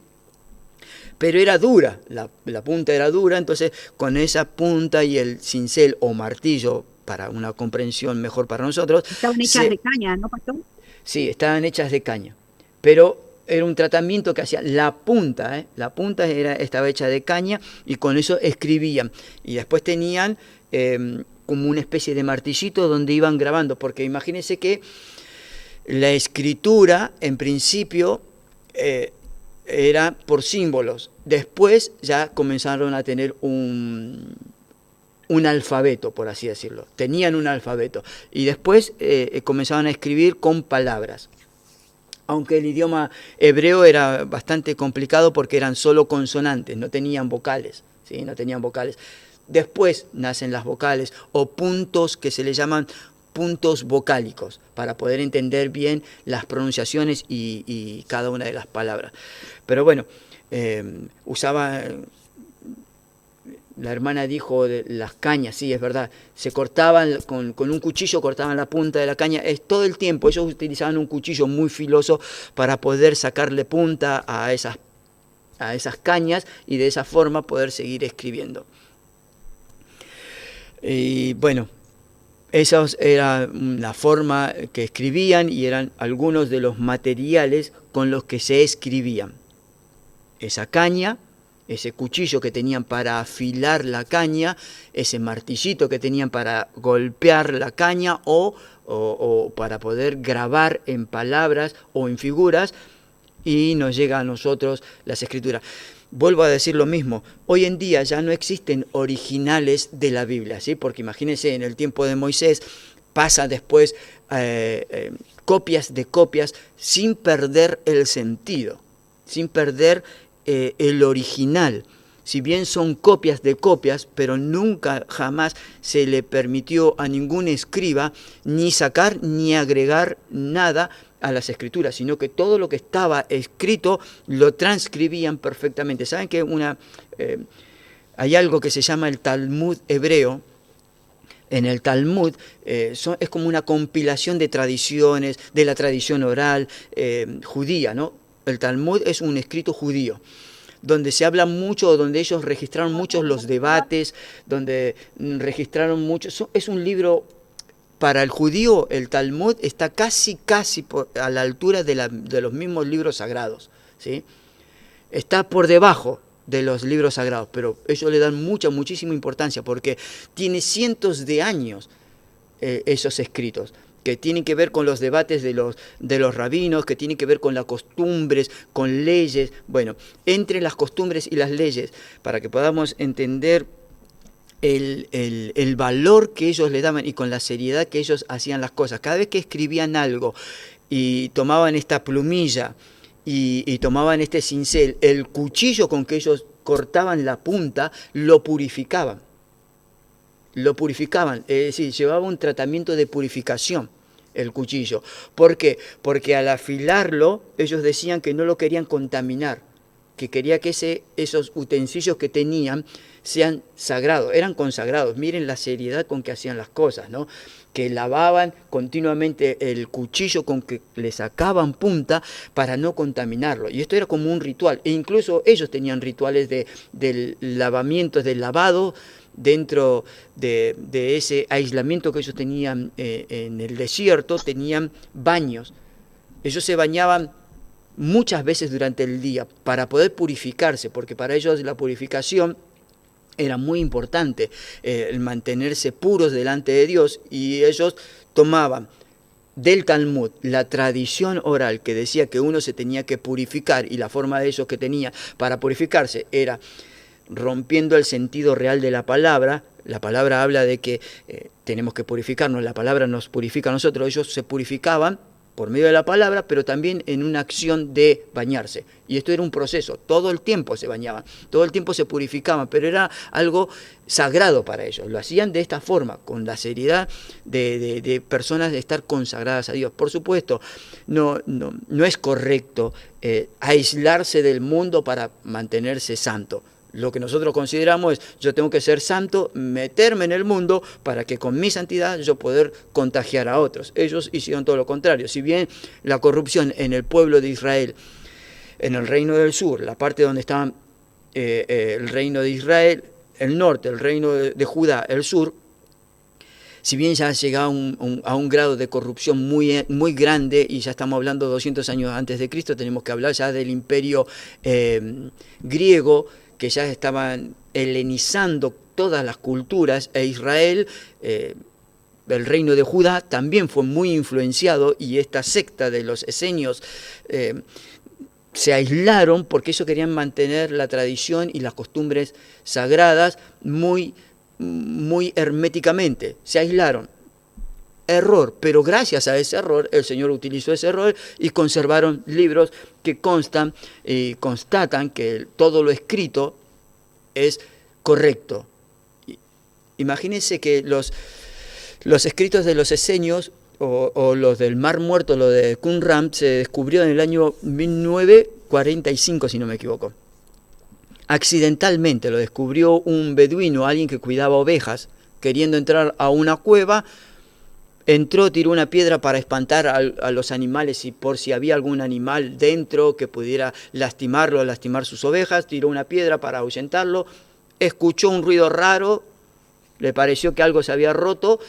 Pero era dura, la punta era dura, entonces con esa punta y el cincel o martillo para una comprensión mejor para nosotros. Estaban hechas de caña, ¿no, pastor? Sí, estaban hechas de caña, pero era un tratamiento que hacía la punta estaba hecha de caña y con eso escribían. Y después tenían como una especie de martillito donde iban grabando, porque imagínense que la escritura en principio era por símbolos. Después ya comenzaron a tener un alfabeto, por así decirlo. Tenían un alfabeto. Y después comenzaban a escribir con palabras. Aunque el idioma hebreo era bastante complicado porque eran solo consonantes, no tenían vocales, ¿sí? No tenían vocales. Después nacen las vocales o puntos que se le llaman puntos vocálicos para poder entender bien las pronunciaciones y cada una de las palabras. Pero bueno, la hermana dijo de las cañas, sí, es verdad, se cortaban con un cuchillo, cortaban la punta de la caña, todo el tiempo ellos utilizaban un cuchillo muy filoso para poder sacarle punta a esas cañas y de esa forma poder seguir escribiendo. Y bueno, esa era la forma que escribían y eran algunos de los materiales con los que se escribían. Esa caña, ese cuchillo que tenían para afilar la caña, ese martillito que tenían para golpear la caña o para poder grabar en palabras o en figuras, y nos llega a nosotros las escrituras. Vuelvo a decir lo mismo, hoy en día ya no existen originales de la Biblia, ¿sí? Porque imagínense, en el tiempo de Moisés pasa después copias de copias sin perder el sentido, sin perder el original. Si bien son copias de copias, pero nunca jamás se le permitió a ningún escriba ni sacar ni agregar nada a las escrituras, sino que todo lo que estaba escrito lo transcribían perfectamente. ¿Saben que hay algo que se llama el Talmud hebreo? En el Talmud es como una compilación de tradiciones, de la tradición oral judía, ¿no? El Talmud es un escrito judío, donde se habla mucho, donde ellos registraron muchos los debates, donde registraron muchos. Es un libro, para el judío, el Talmud está casi a la altura de los mismos libros sagrados, ¿sí? Está por debajo de los libros sagrados, pero ellos le dan muchísima importancia porque tiene cientos de años esos escritos, que tienen que ver con los debates de los rabinos, que tienen que ver con las costumbres, con leyes. Bueno, entre las costumbres y las leyes, para que podamos entender el valor que ellos le daban y con la seriedad que ellos hacían las cosas. Cada vez que escribían algo y tomaban esta plumilla y tomaban este cincel, el cuchillo con que ellos cortaban la punta, lo purificaban. Es decir, llevaba un tratamiento de purificación el cuchillo. ¿Por qué? Porque al afilarlo, ellos decían que no lo querían contaminar, que quería que esos utensilios que tenían sean sagrados, eran consagrados. Miren la seriedad con que hacían las cosas, ¿no? Que lavaban continuamente el cuchillo con que le sacaban punta para no contaminarlo. Y esto era como un ritual. E incluso ellos tenían rituales del lavamiento, del lavado, dentro de ese aislamiento que ellos tenían en el desierto, tenían baños. Ellos se bañaban muchas veces durante el día para poder purificarse, porque para ellos la purificación era muy importante, el mantenerse puros delante de Dios, y ellos tomaban del Talmud la tradición oral que decía que uno se tenía que purificar, y la forma de ellos que tenía para purificarse era rompiendo el sentido real de la palabra. La palabra habla de que tenemos que purificarnos, la palabra nos purifica a nosotros. Ellos se purificaban por medio de la palabra, pero también en una acción de bañarse. Y esto era un proceso, todo el tiempo se bañaban, todo el tiempo se purificaban, pero era algo sagrado para ellos. Lo hacían de esta forma, con la seriedad de personas de estar consagradas a Dios. Por supuesto, no es correcto aislarse del mundo para mantenerse santo. Lo que nosotros consideramos es, yo tengo que ser santo, meterme en el mundo para que con mi santidad yo poder contagiar a otros. Ellos hicieron todo lo contrario. Si bien la corrupción en el pueblo de Israel, en el reino del sur, la parte donde estaban el reino de Israel, el norte, el reino de Judá, el sur, si bien ya ha llegado a un grado de corrupción muy, muy grande, y ya estamos hablando 200 años antes de Cristo, tenemos que hablar ya del imperio griego, que ya estaban helenizando todas las culturas, e Israel, el reino de Judá, también fue muy influenciado, y esta secta de los esenios se aislaron porque ellos querían mantener la tradición y las costumbres sagradas muy herméticamente. Se aislaron. Error, pero gracias a ese error, el Señor utilizó ese error y conservaron libros que constan y constatan que todo lo escrito es correcto. Imagínense que los escritos de los esenios o los del Mar Muerto, lo de Qumran, se descubrió en el año 1945, si no me equivoco. Accidentalmente lo descubrió un beduino, alguien que cuidaba ovejas, queriendo entrar a una cueva. Entró, tiró una piedra para espantar a los animales, y por si había algún animal dentro que pudiera lastimarlo, lastimar sus ovejas, tiró una piedra para ahuyentarlo. Escuchó un ruido raro, le pareció que algo se había roto,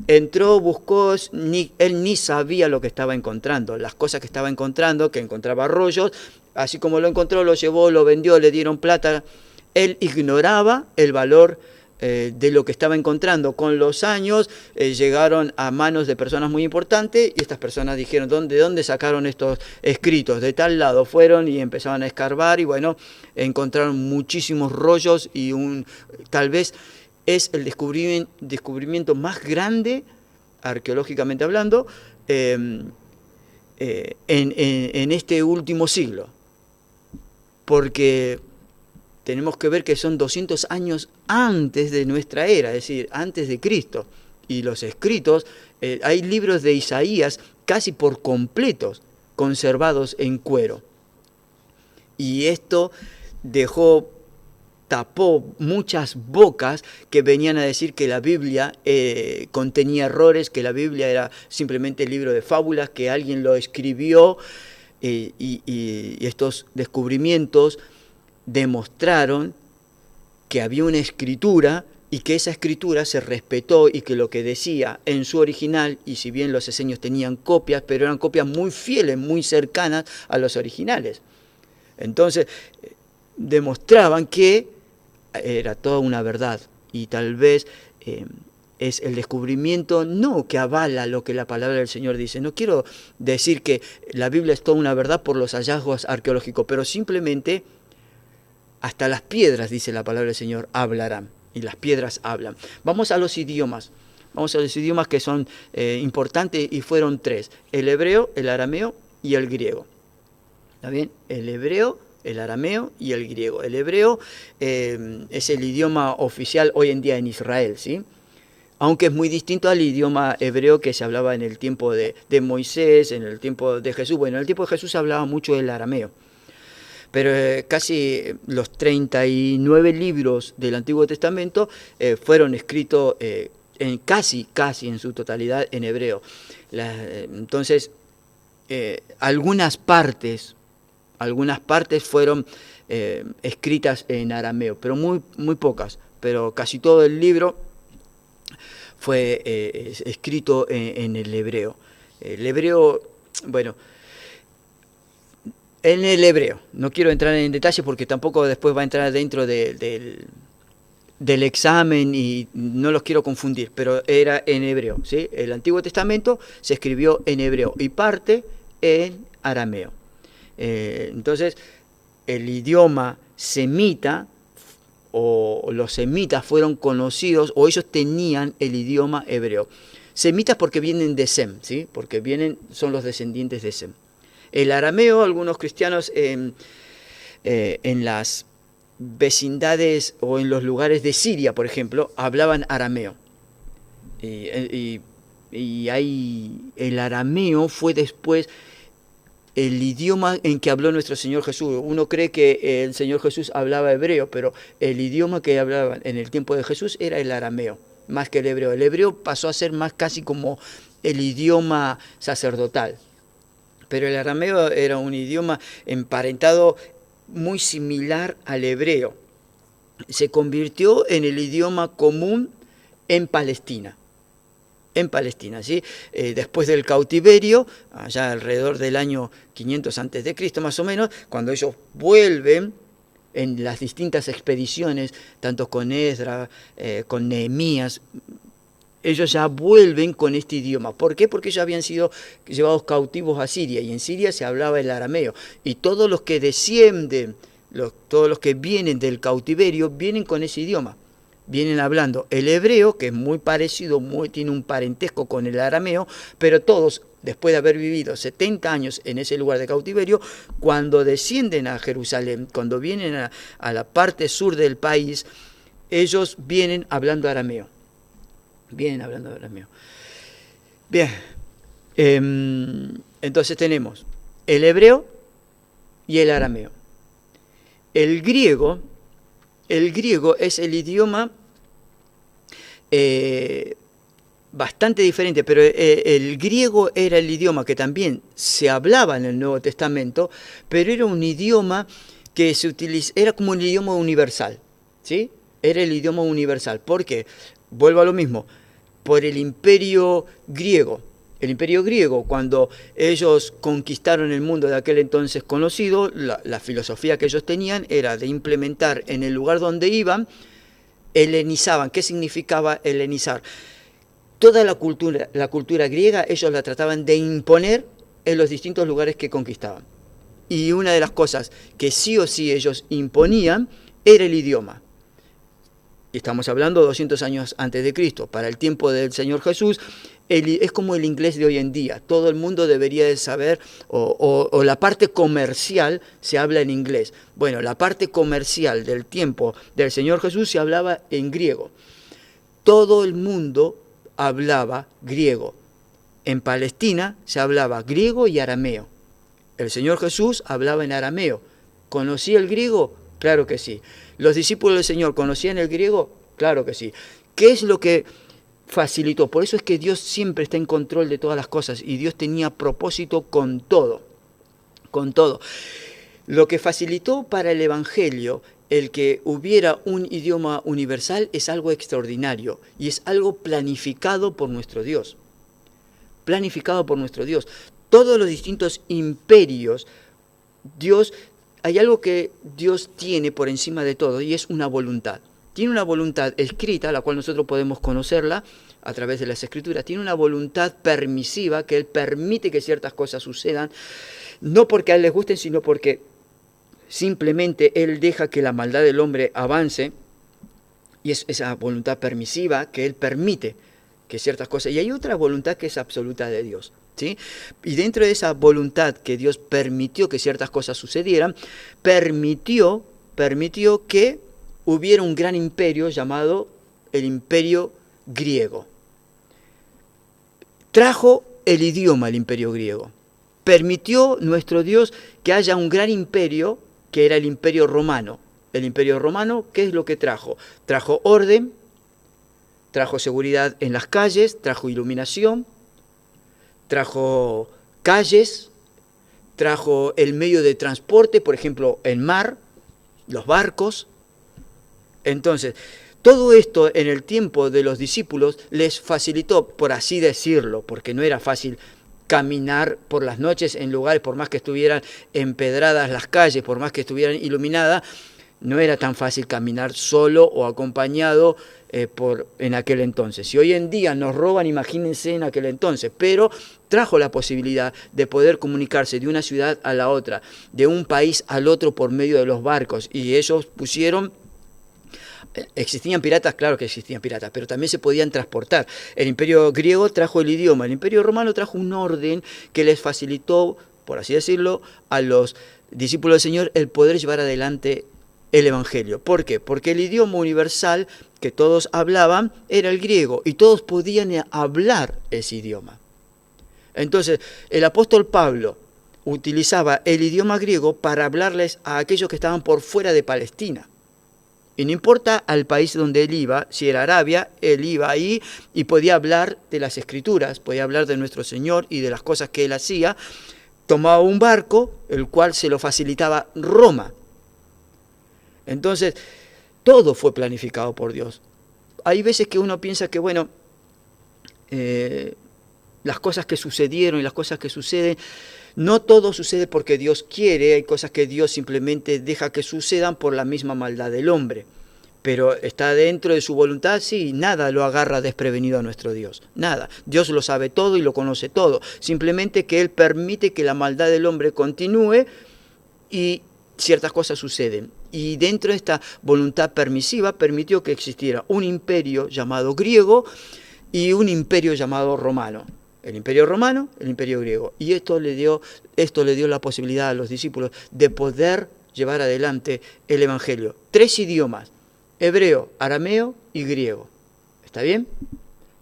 entró, buscó, él ni sabía lo que estaba encontrando, las cosas que estaba encontrando, que encontraba rollos, así como lo encontró, lo llevó, lo vendió, le dieron plata. Él ignoraba el valor de lo que estaba encontrando. Con los años llegaron a manos de personas muy importantes, y estas personas dijeron, ¿de dónde sacaron estos escritos? De tal lado. Fueron y empezaron a escarbar, y bueno, encontraron muchísimos rollos, y tal vez es el descubrimiento más grande, arqueológicamente hablando, en este último siglo. Porque tenemos que ver que son 200 años antes de nuestra era, es decir, antes de Cristo. Y los escritos, hay libros de Isaías casi por completos conservados en cuero. Y esto tapó muchas bocas que venían a decir que la Biblia contenía errores, que la Biblia era simplemente libro de fábulas, que alguien lo escribió, y estos descubrimientos demostraron que había una escritura, y que esa escritura se respetó, y que lo que decía en su original, y si bien los esenios tenían copias, pero eran copias muy fieles, muy cercanas a los originales. Entonces, demostraban que era toda una verdad, y tal vez es el descubrimiento no que avala lo que la palabra del Señor dice. No quiero decir que la Biblia es toda una verdad por los hallazgos arqueológicos, pero simplemente hasta las piedras, dice la palabra del Señor, hablarán, y las piedras hablan. Vamos a los idiomas que son importantes, y fueron 3: el hebreo, el arameo y el griego. ¿Está bien? El hebreo, el arameo y el griego. El hebreo es el idioma oficial hoy en día en Israel, ¿sí? Aunque es muy distinto al idioma hebreo que se hablaba en el tiempo de Moisés, en el tiempo de Jesús. Bueno, en el tiempo de Jesús se hablaba mucho el arameo, pero casi los 39 libros del Antiguo Testamento fueron escritos casi en su totalidad en hebreo. Entonces, algunas partes fueron escritas en arameo, pero muy pocas, pero casi todo el libro fue escrito en el hebreo. El hebreo, bueno, en el hebreo, no quiero entrar en detalle porque tampoco después va a entrar dentro del examen y no los quiero confundir, pero era en hebreo, ¿sí? El Antiguo Testamento se escribió en hebreo y parte en arameo. Entonces, el idioma semita, o los semitas fueron conocidos, o ellos tenían el idioma hebreo. Semitas porque vienen de Sem, ¿sí? Porque son los descendientes de Sem. El arameo, algunos cristianos en las vecindades o en los lugares de Siria, por ejemplo, hablaban arameo. Y ahí el arameo fue después el idioma en que habló nuestro Señor Jesús. Uno cree que el Señor Jesús hablaba hebreo, pero el idioma que hablaban en el tiempo de Jesús era el arameo, más que el hebreo. El hebreo pasó a ser más casi como el idioma sacerdotal, pero el arameo era un idioma emparentado muy similar al hebreo. Se convirtió en el idioma común en Palestina. en Palestina, ¿sí? Después del cautiverio, allá alrededor del año 500 a.C. más o menos, cuando ellos vuelven en las distintas expediciones, tanto con Esdras, con Nehemías, ellos ya vuelven con este idioma. ¿Por qué? Porque ellos habían sido llevados cautivos a Siria, y en Siria se hablaba el arameo, y todos los que descienden, todos los que vienen del cautiverio, vienen con ese idioma. Vienen hablando el hebreo, que es muy parecido, tiene un parentesco con el arameo, pero todos, después de haber vivido 70 años en ese lugar de cautiverio, cuando descienden a Jerusalén, cuando vienen a la parte sur del país, ellos vienen hablando arameo. Vienen hablando arameo. Bien, entonces tenemos el hebreo y el arameo. El griego es el idioma bastante diferente, pero el griego era el idioma que también se hablaba en el Nuevo Testamento, pero era un idioma que se utiliza, era como un idioma universal, ¿sí? Era el idioma universal. ¿Por qué? Vuelvo a lo mismo, por el imperio griego. El imperio griego, cuando ellos conquistaron el mundo de aquel entonces conocido, la filosofía que ellos tenían era de implementar en el lugar donde iban, helenizaban. ¿Qué significaba helenizar? Toda la cultura griega ellos la trataban de imponer en los distintos lugares que conquistaban. Y una de las cosas que sí o sí ellos imponían era el idioma. Y estamos hablando 200 años antes de Cristo. Para el tiempo del Señor Jesús, es como el inglés de hoy en día. Todo el mundo debería de saber, o la parte comercial se habla en inglés. Bueno, la parte comercial del tiempo del Señor Jesús se hablaba en griego. Todo el mundo hablaba griego. En Palestina se hablaba griego y arameo. El Señor Jesús hablaba en arameo. ¿Conocía el griego? Claro que sí. ¿Los discípulos del Señor conocían el griego? Claro que sí. ¿Qué es lo que facilitó? Por eso es que Dios siempre está en control de todas las cosas, y Dios tenía propósito con todo. Con todo. Lo que facilitó para el Evangelio el que hubiera un idioma universal es algo extraordinario, y es algo planificado por nuestro Dios. Planificado por nuestro Dios. Todos los distintos imperios, hay algo que Dios tiene por encima de todo, y es una voluntad. Tiene una voluntad escrita, la cual nosotros podemos conocerla a través de las Escrituras. Tiene una voluntad permisiva, que Él permite que ciertas cosas sucedan, no porque a Él les gusten, sino porque simplemente Él deja que la maldad del hombre avance, y es esa voluntad permisiva que Él permite que ciertas cosas. Y hay otra voluntad que es absoluta de Dios, ¿sí? Y dentro de esa voluntad que Dios permitió que ciertas cosas sucedieran, permitió que hubiera un gran imperio llamado el Imperio Griego. Trajo el idioma al Imperio Griego. Permitió nuestro Dios que haya un gran imperio, que era el Imperio Romano. El Imperio Romano, ¿qué es lo que trajo? Trajo orden, trajo seguridad en las calles, trajo iluminación, trajo calles, trajo el medio de transporte, por ejemplo, el mar, los barcos. Entonces, todo esto en el tiempo de los discípulos les facilitó, por así decirlo, porque no era fácil caminar por las noches en lugares, por más que estuvieran empedradas las calles, por más que estuvieran iluminadas, no era tan fácil caminar solo o acompañado en aquel entonces. Si hoy en día nos roban, imagínense en aquel entonces, pero trajo la posibilidad de poder comunicarse de una ciudad a la otra, de un país al otro por medio de los barcos, y ellos pusieron... ¿Existían piratas? Claro que existían piratas, pero también se podían transportar. El Imperio griego trajo el idioma, el Imperio romano trajo un orden que les facilitó, por así decirlo, a los discípulos del Señor el poder llevar adelante el Evangelio. ¿Por qué? Porque el idioma universal que todos hablaban era el griego, y todos podían hablar ese idioma. Entonces, el apóstol Pablo utilizaba el idioma griego para hablarles a aquellos que estaban por fuera de Palestina. Y no importa al país donde él iba, si era Arabia, él iba ahí y podía hablar de las Escrituras, podía hablar de nuestro Señor y de las cosas que él hacía. Tomaba un barco, el cual se lo facilitaba Roma. Entonces, todo fue planificado por Dios. Hay veces que uno piensa que, bueno, las cosas que sucedieron y las cosas que suceden. No todo sucede porque Dios quiere, hay cosas que Dios simplemente deja que sucedan por la misma maldad del hombre. Pero está dentro de su voluntad, sí, nada lo agarra desprevenido a nuestro Dios, nada. Dios lo sabe todo y lo conoce todo, simplemente que Él permite que la maldad del hombre continúe y ciertas cosas suceden. Y dentro de esta voluntad permisiva permitió que existiera un imperio llamado griego y un imperio llamado romano. El imperio romano, el imperio griego. Y esto le dio la posibilidad a los discípulos de poder llevar adelante el evangelio. 3 idiomas: hebreo, arameo y griego. ¿Está bien?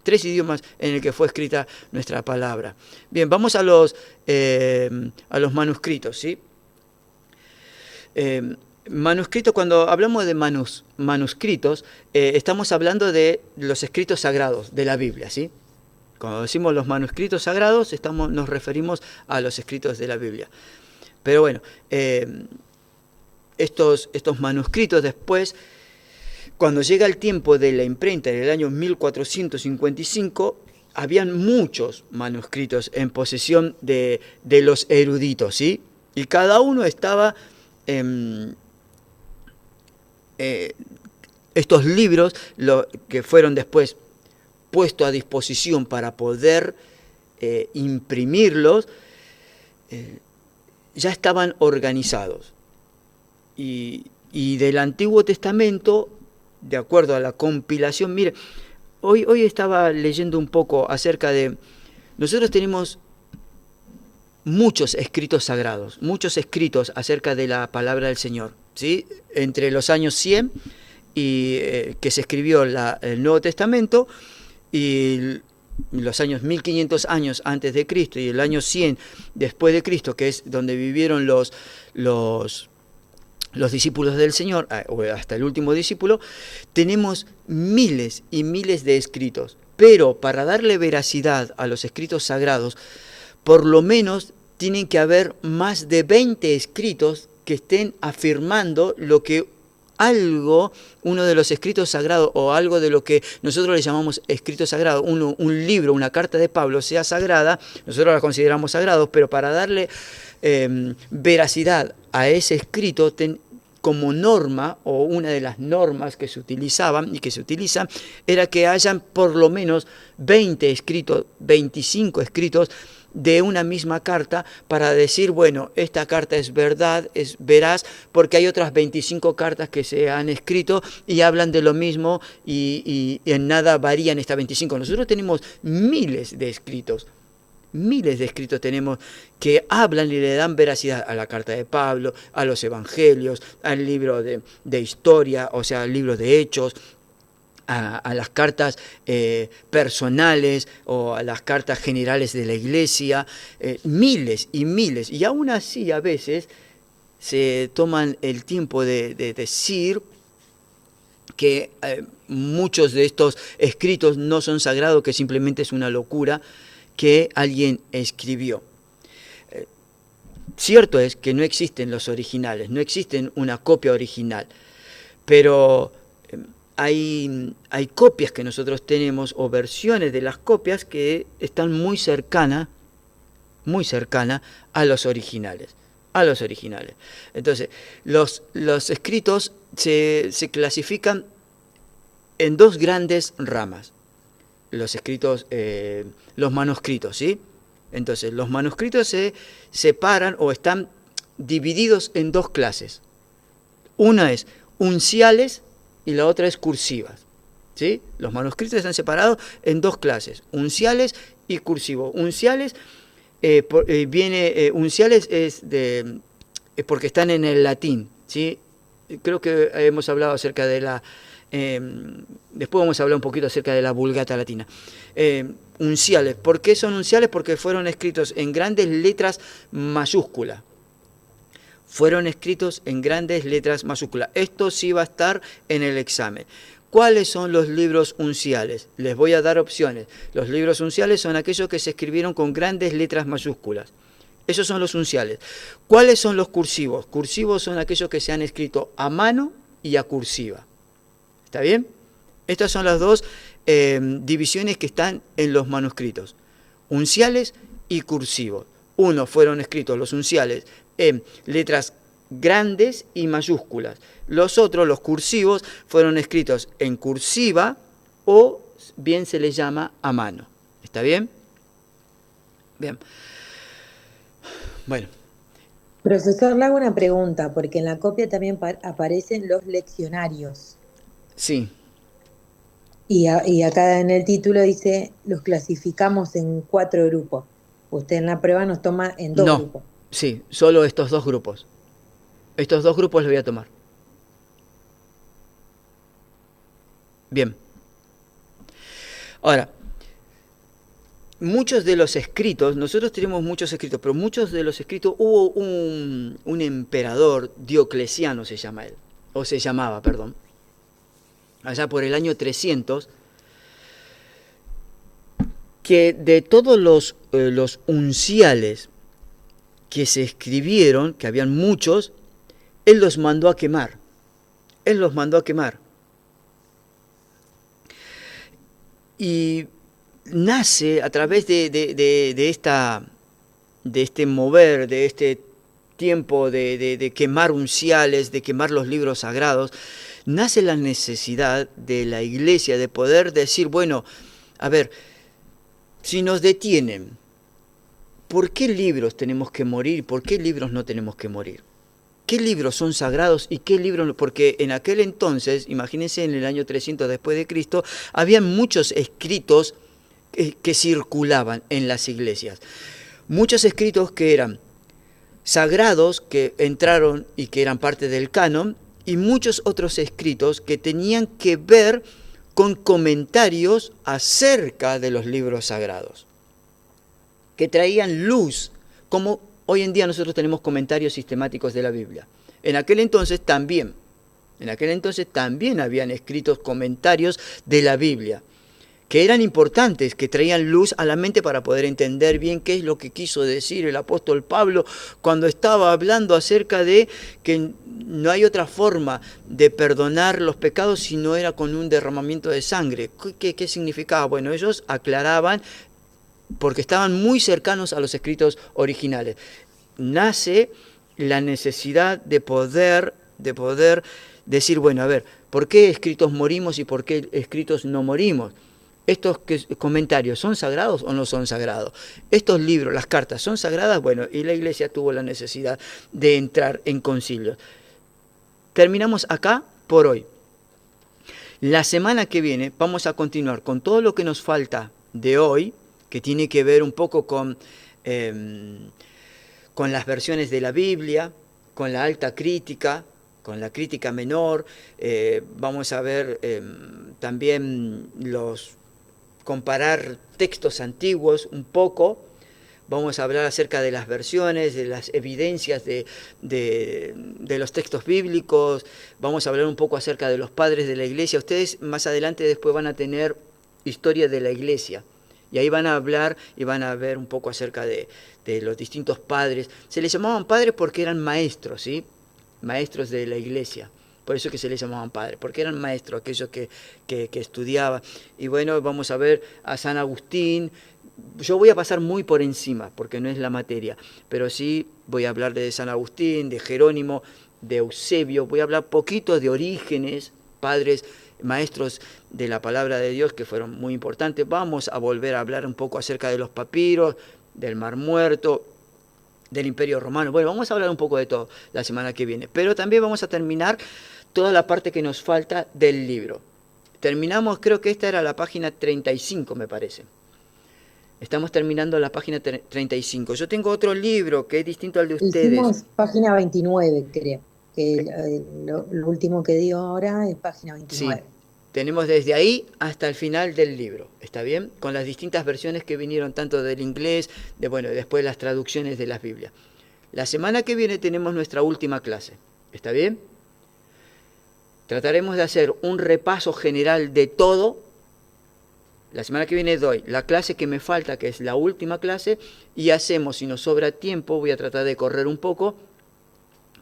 3 idiomas en el que fue escrita nuestra palabra. Bien, vamos a los manuscritos, ¿sí? Manuscritos, cuando hablamos de manuscritos, estamos hablando de los escritos sagrados de la Biblia, ¿sí? Cuando decimos los manuscritos sagrados, nos referimos a los escritos de la Biblia. Pero bueno, estos manuscritos después, cuando llega el tiempo de la imprenta, en el año 1455, habían muchos manuscritos en posesión de los eruditos, ¿sí? Y cada uno estaba... estos libros, que fueron después puestos a disposición para poder imprimirlos, ya estaban organizados. Y del Antiguo Testamento, de acuerdo a la compilación, mire, hoy estaba leyendo un poco acerca de... Nosotros tenemos muchos escritos sagrados, muchos escritos acerca de la palabra del Señor, ¿sí? Entre los años 100 y que se escribió el Nuevo Testamento, y los años 1500 años antes de Cristo y el año 100 después de Cristo, que es donde vivieron los discípulos del Señor, o hasta el último discípulo, tenemos miles y miles de escritos. Pero para darle veracidad a los escritos sagrados, por lo menos tienen que haber más de 20 escritos que estén afirmando lo que uno de los escritos sagrados, o algo de lo que nosotros le llamamos escrito sagrado, un libro, una carta de Pablo sea sagrada. Nosotros la consideramos sagrados, pero para darle veracidad a ese escrito, como norma, o una de las normas que se utilizaban y que se utilizan, era que hayan por lo menos 20 escritos, 25 escritos de una misma carta, para decir, bueno, esta carta es verdad, es veraz, porque hay otras 25 cartas que se han escrito y hablan de lo mismo y en nada varían estas 25. Nosotros tenemos miles de escritos tenemos que hablan y le dan veracidad a la carta de Pablo, a los evangelios, al libro de historia, o sea, al libro de Hechos, a las cartas personales o a las cartas generales de la iglesia, miles y miles. Y aún así a veces se toman el tiempo de decir que muchos de estos escritos no son sagrados, que simplemente es una locura que alguien escribió. Cierto es que no existen los originales, no existen una copia original, pero hay copias que nosotros tenemos, o versiones de las copias que están muy cercanas a los originales. Entonces, los escritos se clasifican en 2 grandes ramas. Los escritos, los manuscritos, ¿sí? Entonces, los manuscritos se separan o están divididos en 2 clases. Una es unciales y la otra es cursivas, ¿sí? Los manuscritos están separados en 2 clases, unciales y cursivos. Unciales unciales es porque están en el latín, ¿sí? Creo que hemos hablado acerca de la... después vamos a hablar un poquito acerca de la Vulgata latina. Unciales, ¿por qué son unciales? Porque fueron escritos en grandes letras mayúsculas. Esto sí va a estar en el examen. ¿Cuáles son los libros unciales? Les voy a dar opciones. Los libros unciales son aquellos que se escribieron con grandes letras mayúsculas. Esos son los unciales. ¿Cuáles son los cursivos? Cursivos son aquellos que se han escrito a mano y a cursiva. ¿Está bien? Estas son las 2 divisiones que están en los manuscritos, unciales y cursivos. Uno fueron escritos los unciales en letras grandes y mayúsculas. Los otros, los cursivos, fueron escritos en cursiva o bien se les llama a mano. ¿Está bien? Bien. Bueno. Profesor, le hago una pregunta, porque en la copia también aparecen los leccionarios. Sí. Y acá en el título dice, los clasificamos en 4 grupos. Usted en la prueba nos toma en 2 grupos. Sí, solo estos 2 grupos. Estos 2 grupos los voy a tomar. Bien. Ahora, muchos de los escritos, nosotros tenemos muchos escritos, pero muchos de los escritos, hubo un emperador, Diocleciano se llama él, o se llamaba, perdón, allá por el año 300, que de todos los unciales que se escribieron, que habían muchos, él los mandó a quemar. Él los mandó a quemar. Y nace a través de este mover, de este tiempo de quemar unciales, de quemar los libros sagrados, nace la necesidad de la Iglesia de poder decir, bueno, a ver, si nos detienen, ¿por qué libros tenemos que morir? ¿Por qué libros no tenemos que morir? ¿Qué libros son sagrados y qué libros no? Porque en aquel entonces, imagínense en el año 300 después de Cristo, había muchos escritos que circulaban en las iglesias. Muchos escritos que eran sagrados, que entraron y que eran parte del canon, y muchos otros escritos que tenían que ver con comentarios acerca de los libros sagrados, que traían luz, como hoy en día nosotros tenemos comentarios sistemáticos de la Biblia. En aquel entonces también habían escritos comentarios de la Biblia, que eran importantes, que traían luz a la mente para poder entender bien qué es lo que quiso decir el apóstol Pablo cuando estaba hablando acerca de que no hay otra forma de perdonar los pecados si no era con un derramamiento de sangre. ¿Qué significaba? Bueno, ellos aclaraban porque estaban muy cercanos a los escritos originales. Nace la necesidad de poder decir, bueno, a ver, ¿por qué escritos morimos y por qué escritos no morimos? ¿Estos comentarios son sagrados o no son sagrados? ¿Estos libros, las cartas, son sagradas? Bueno, y la Iglesia tuvo la necesidad de entrar en concilios. Terminamos acá por hoy. La semana que viene vamos a continuar con todo lo que nos falta de hoy, que tiene que ver un poco con las versiones de la Biblia, con la alta crítica, con la crítica menor. Vamos a ver también comparar textos antiguos un poco. Vamos a hablar acerca de las versiones, de las evidencias de los textos bíblicos. Vamos a hablar un poco acerca de los padres de la Iglesia. Ustedes más adelante después van a tener historia de la Iglesia. Y ahí van a hablar y van a ver un poco acerca de los distintos padres. Se les llamaban padres porque eran maestros, ¿sí? Maestros de la Iglesia. Por eso que se les llamaban padres, porque eran maestros, aquellos que estudiaban. Y bueno, vamos a ver a San Agustín. Yo voy a pasar muy por encima, porque no es la materia, pero sí voy a hablar de San Agustín, de Jerónimo, de Eusebio. Voy a hablar poquito de Orígenes, padres, maestros de la palabra de Dios que fueron muy importantes. Vamos a volver a hablar un poco acerca de los papiros, del Mar Muerto, del Imperio Romano. Bueno, vamos a hablar un poco de todo la semana que viene, pero también vamos a terminar toda la parte que nos falta del libro. Terminamos, creo que esta era la página 35, me parece. Estamos terminando la página 35. Yo tengo otro libro que es distinto al de ustedes. Hicimos página 29, creo. Que lo último que dio ahora es página 29. Sí, tenemos desde ahí hasta el final del libro, ¿está bien? Con las distintas versiones que vinieron tanto del inglés, después las traducciones de las Biblias. La semana que viene tenemos nuestra última clase, ¿está bien? Trataremos de hacer un repaso general de todo. La semana que viene doy la clase que me falta, que es la última clase, y hacemos, si nos sobra tiempo, voy a tratar de correr un poco,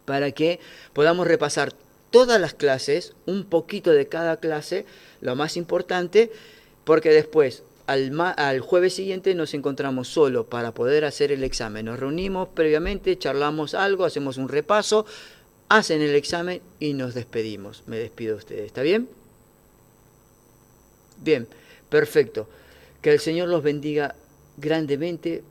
para que podamos repasar todas las clases, un poquito de cada clase, lo más importante, porque después, al jueves siguiente, nos encontramos solo para poder hacer el examen. Nos reunimos previamente, charlamos algo, hacemos un repaso, hacen el examen y nos despedimos. Me despido de ustedes, ¿está bien? Bien, perfecto. Que el Señor los bendiga grandemente.